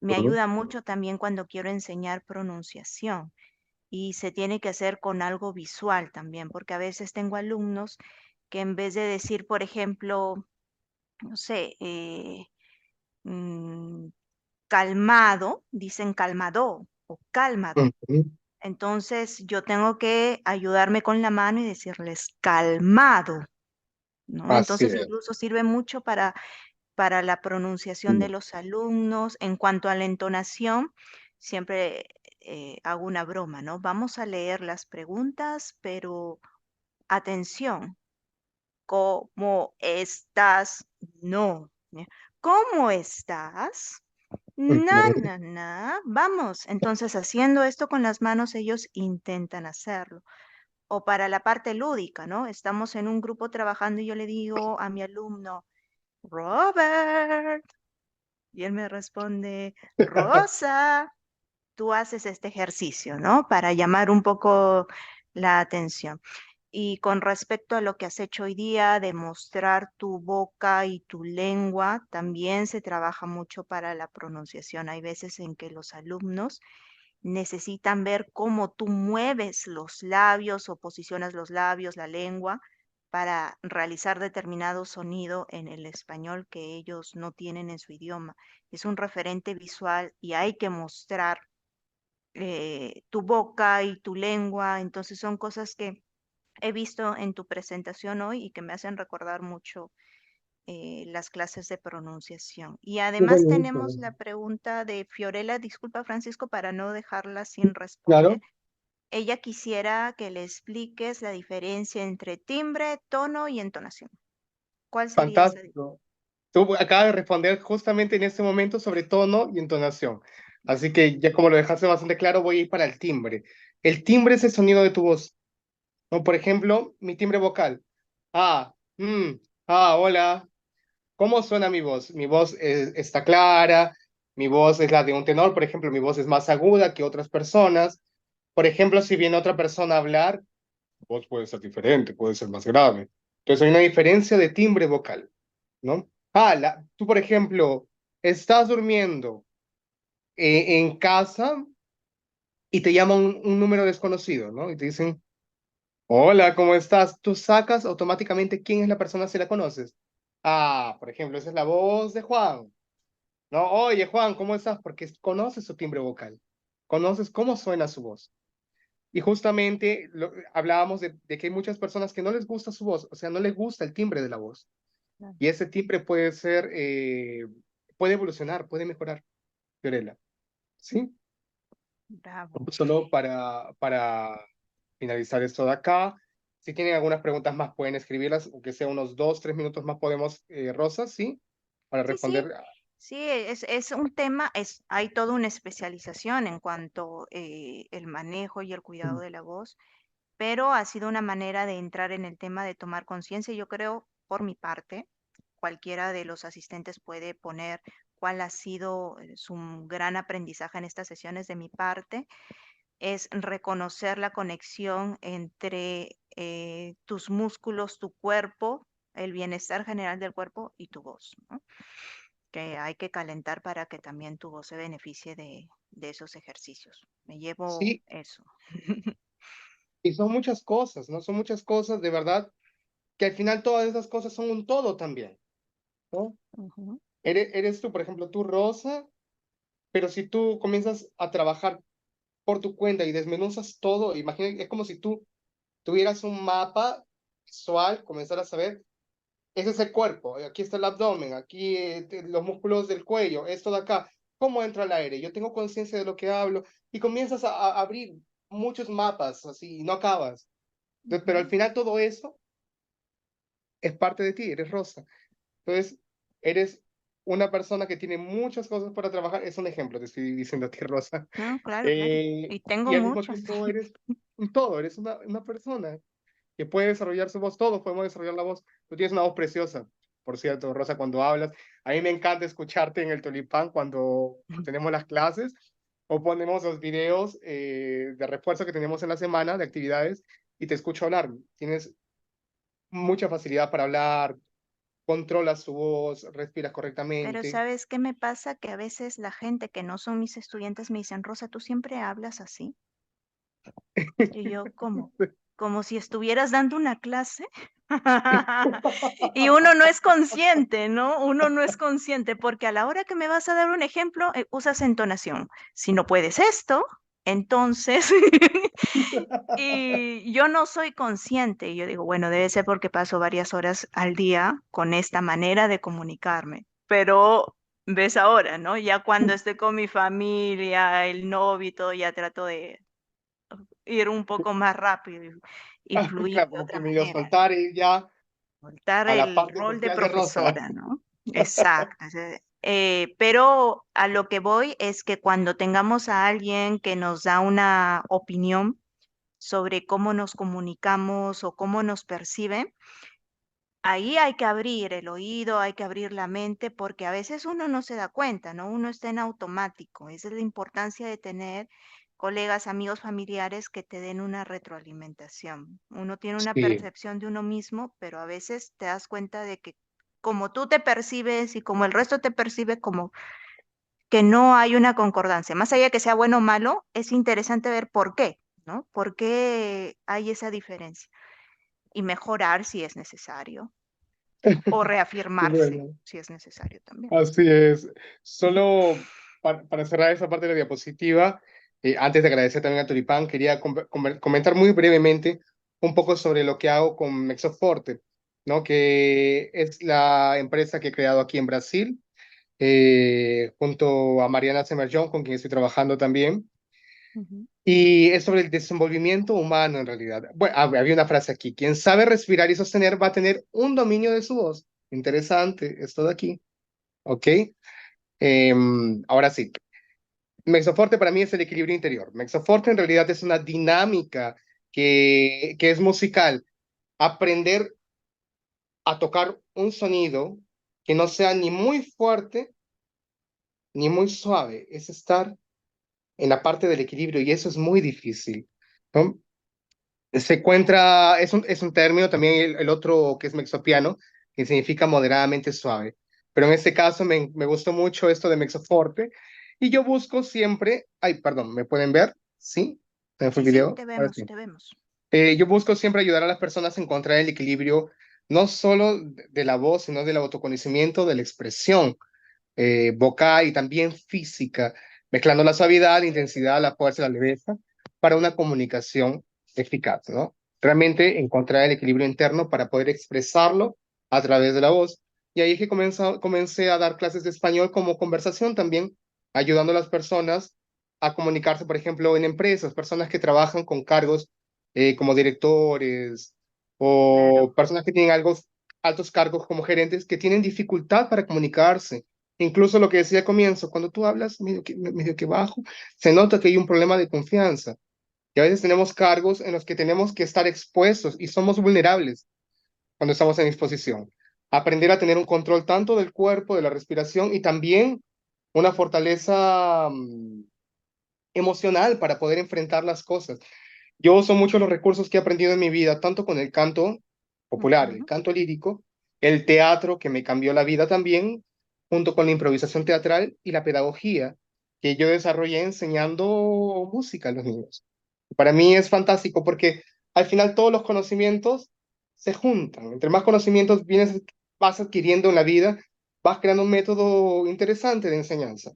Me ayuda mucho también cuando quiero enseñar pronunciación y se tiene que hacer con algo visual también, porque a veces tengo alumnos que en vez de decir, por ejemplo, no sé, mm, calmado, dicen calmado o cálmado. Ujú. Entonces yo tengo que ayudarme con la mano y decirles calmado, ¿no? Así Entonces es. incluso sirve mucho para la pronunciación de los alumnos. En cuanto a la entonación, siempre hago una broma, ¿no? Vamos a leer las preguntas, pero atención, ¿cómo estás? No. ¿ya? ¿Cómo estás? Na, Ujú. na, na. Vamos. Entonces, haciendo esto con las manos, ellos intentan hacerlo. O para la parte lúdica, ¿no? Estamos en un grupo trabajando y yo le digo a mi alumno, Robert, y él me responde, Rosa, tú haces este ejercicio, ¿no? Para llamar un poco la atención. Y con respecto a lo que has hecho hoy día, de mostrar tu boca y tu lengua, también se trabaja mucho para la pronunciación. Hay veces en que los alumnos necesitan ver cómo tú mueves los labios o posicionas los labios, la lengua, para realizar determinado sonido en el español que ellos no tienen en su idioma. Es un referente visual y hay que mostrar tu boca y tu lengua. Entonces son cosas que he visto en tu presentación hoy y que me hacen recordar mucho las clases de pronunciación. Y Qué además bonito. tenemos la pregunta de Fiorella, disculpa Francisco, para no dejarla sin responder. Claro, Ella quisiera que le expliques la diferencia entre timbre, tono y entonación. ¿Cuál sería esa diferencia? fantástico. Tú acabas de responder justamente en este momento sobre tono y entonación. Así que ya como lo dejaste bastante claro, voy a ir para el timbre. El timbre es el sonido de tu voz. ¿No? Por ejemplo, mi timbre vocal. Ah, hola. ¿Cómo suena mi voz? Mi voz está clara, mi voz es la de un tenor, por ejemplo, mi voz es más aguda que otras personas. Por ejemplo, si viene otra persona a hablar, tu voz puede ser diferente, puede ser más grave. Entonces hay una diferencia de timbre vocal, ¿no? Tú, por ejemplo, estás durmiendo en casa y te llama un número desconocido, ¿no? Y te dicen, hola, ¿cómo estás? Tú sacas automáticamente quién es la persona si la conoces. Por ejemplo, esa es la voz de Juan. No, oye Juan, ¿cómo estás? Porque conoces su timbre vocal, conoces cómo suena su voz. Y justamente hablábamos de que hay muchas personas que no les gusta su voz, o sea, no les gusta el timbre de la voz. Claro. Y ese timbre puede ser, puede evolucionar, puede mejorar, Fiorella. ¿Sí? Bravo. Solo para finalizar esto de acá. Si tienen algunas preguntas más, pueden escribirlas, aunque sea unos 2, 3 minutos más podemos, Rosa, ¿sí? Para Sí, sí. responder. Sí, es un tema, hay toda una especialización en cuanto el manejo y el cuidado de la voz, pero ha sido una manera de entrar en el tema de tomar conciencia. Yo creo, por mi parte, cualquiera de los asistentes puede poner cuál ha sido su gran aprendizaje en estas sesiones de mi parte, es reconocer la conexión entre tus músculos, tu cuerpo, el bienestar general del cuerpo y tu voz, ¿no? Que hay que calentar para que también tu voz se beneficie de esos ejercicios. Me llevo Sí, eso. y son muchas cosas, ¿no? Son muchas cosas, de verdad, que al final todas esas cosas son un todo también, ¿no? Ujú. Eres tú, por ejemplo, tú, Rosa, pero si tú comienzas a trabajar por tu cuenta y desmenuzas todo, imagina, es como si tú tuvieras un mapa visual, comenzaras a ver, ese es el cuerpo, aquí está el abdomen, aquí los músculos del cuello, esto de acá, cómo entra el aire, yo tengo conciencia de lo que hablo, y comienzas a abrir muchos mapas así, y no acabas. Pero al Ujú. final todo eso es parte de ti, eres Rosa. Entonces, eres una persona que tiene muchas cosas para trabajar. Es un ejemplo, te estoy diciendo a ti, Rosa. No, claro, claro. Y tengo Y al mismo muchas. tiempo eres un todo, eres una persona que puede desarrollar su voz. Todos podemos desarrollar la voz. Tú tienes una voz preciosa, por cierto, Rosa, cuando hablas. A mí me encanta escucharte en el Tulipán cuando tenemos las clases o ponemos los videos de refuerzo que tenemos en la semana de actividades y te escucho hablar. Tienes mucha facilidad para hablar, controlas su voz, respiras Pero correctamente. ¿sabes qué me pasa? Que a veces la gente que no son mis estudiantes me dicen, Rosa, ¿tú siempre hablas así? Y yo, ¿cómo? Como si estuvieras dando una clase. Y uno no es consciente, ¿no? Uno no es consciente porque a la hora que me vas a dar un ejemplo, usas entonación. Si no puedes esto, entonces, y yo no soy consciente. Y yo digo, bueno, debe ser porque paso varias horas al día con esta manera de comunicarme. Pero ves ahora, ¿no? Ya cuando estoy con mi familia, el novio y todo, ya trato de ir un poco más rápido y fluir Claro, de como otra que medio manera, soltar y ya soltar a la el parte rol de social de Rosa. profesora, ¿no? Exacto. Pero a lo que voy es que cuando tengamos a alguien que nos da una opinión sobre cómo nos comunicamos o cómo nos percibe, ahí hay que abrir el oído, hay que abrir la mente, porque a veces uno no se da cuenta, ¿no? Uno está en automático. Esa es la importancia de tener colegas, amigos, familiares que te den una retroalimentación. Uno tiene una Sí, percepción de uno mismo, pero a veces te das cuenta de que como tú te percibes y como el resto te percibe, como que no hay una concordancia. Más allá de que sea bueno o malo, es interesante ver por qué, ¿no? ¿Por qué hay esa diferencia? Y mejorar si es necesario o qué reafirmarse bueno. si es necesario también. Así es. Solo para cerrar esa parte de la diapositiva, antes de agradecer también a Tulipán, quería comentar muy brevemente un poco sobre lo que hago con Mexoforte. ¿no? Que es la empresa que he creado aquí en Brasil, junto a Mariana Semerjón, con quien estoy trabajando también. Ujú. Y es sobre el desenvolvimiento humano en realidad. Bueno, había una frase aquí: quien sabe respirar y sostener va a tener un dominio de su voz. Interesante, esto de aquí, ¿ok? Ahora sí, Mexoforte para mí es el equilibrio interior. Mexoforte en realidad es una dinámica que es musical. Aprender a tocar un sonido que no sea ni muy fuerte ni muy suave. Es estar en la parte del equilibrio y eso es muy difícil, ¿no? Se encuentra, es un término también el otro que es mexopiano, que significa moderadamente suave. Pero en este caso me gustó mucho esto de mexoforte y yo busco siempre, ay, perdón, ¿me pueden ver? ¿Sí? ¿Se me fue Sí, el sí, video? te Ahora vemos, sí. te vemos. Yo busco siempre ayudar a las personas a encontrar el equilibrio, no solo de la voz, sino del autoconocimiento, de la expresión vocal y también física, mezclando la suavidad, la intensidad, la fuerza, la leveza, para una comunicación eficaz, ¿no? Realmente encontrar el equilibrio interno para poder expresarlo a través de la voz. Y ahí es que comencé a dar clases de español como conversación también, ayudando a las personas a comunicarse, por ejemplo, en empresas, personas que trabajan con cargos como directores o Claro. personas que tienen altos cargos como gerentes que tienen dificultad para comunicarse. Incluso lo que decía al comienzo, cuando tú hablas medio que bajo, se nota que hay un problema de confianza. Y a veces tenemos cargos en los que tenemos que estar expuestos y somos vulnerables cuando estamos en exposición. Aprender a tener un control tanto del cuerpo, de la respiración y también una fortaleza emocional para poder enfrentar las cosas. Yo uso mucho los recursos que he aprendido en mi vida, tanto con el canto popular, el Ujú. canto lírico, el teatro, que me cambió la vida también, junto con la improvisación teatral y la pedagogía que yo desarrollé enseñando música a los niños. Para mí es fantástico porque al final todos los conocimientos se juntan. Entre más conocimientos vas adquiriendo en la vida, vas creando un método interesante de enseñanza.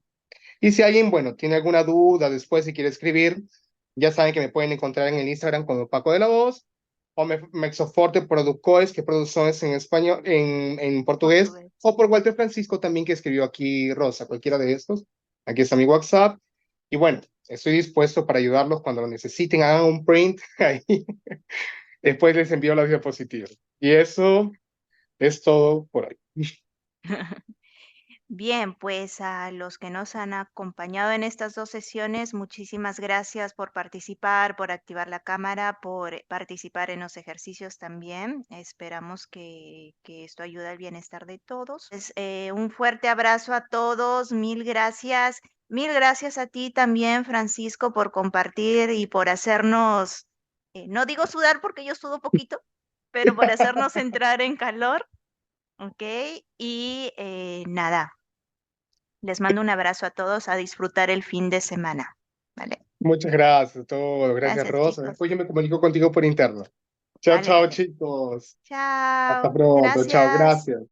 Y si alguien, bueno, tiene alguna duda después si quiere escribir, ya saben que me pueden encontrar en el Instagram como Paco de la Voz o Mexoforte Productores, que producciones en español, en portugués, Portugués. o por Walter Francisco también, que escribió aquí Rosa, cualquiera de estos. Aquí está mi WhatsApp. Y bueno, estoy dispuesto para ayudarlos cuando lo necesiten, hagan un print ahí. Después les envío las diapositivas. Y eso es todo por hoy. Bien, pues a los que nos han acompañado en estas dos sesiones, muchísimas gracias por participar, por activar la cámara, por participar en los ejercicios también. Esperamos que esto ayude al bienestar de todos. Un fuerte abrazo a todos, mil gracias. Mil gracias a ti también, Francisco, por compartir y por hacernos, no digo sudar porque yo sudo poquito, pero por hacernos entrar en calor. Ok, y nada, les mando un abrazo a todos a disfrutar el fin de semana. ¿Vale? Muchas gracias a todos. Gracias, Gracias, Rosa. chicos. Después yo me comunico contigo por interno. Chao, Vale, chao, vale. chicos. Hasta Chao. pronto. Chao, Gracias. gracias.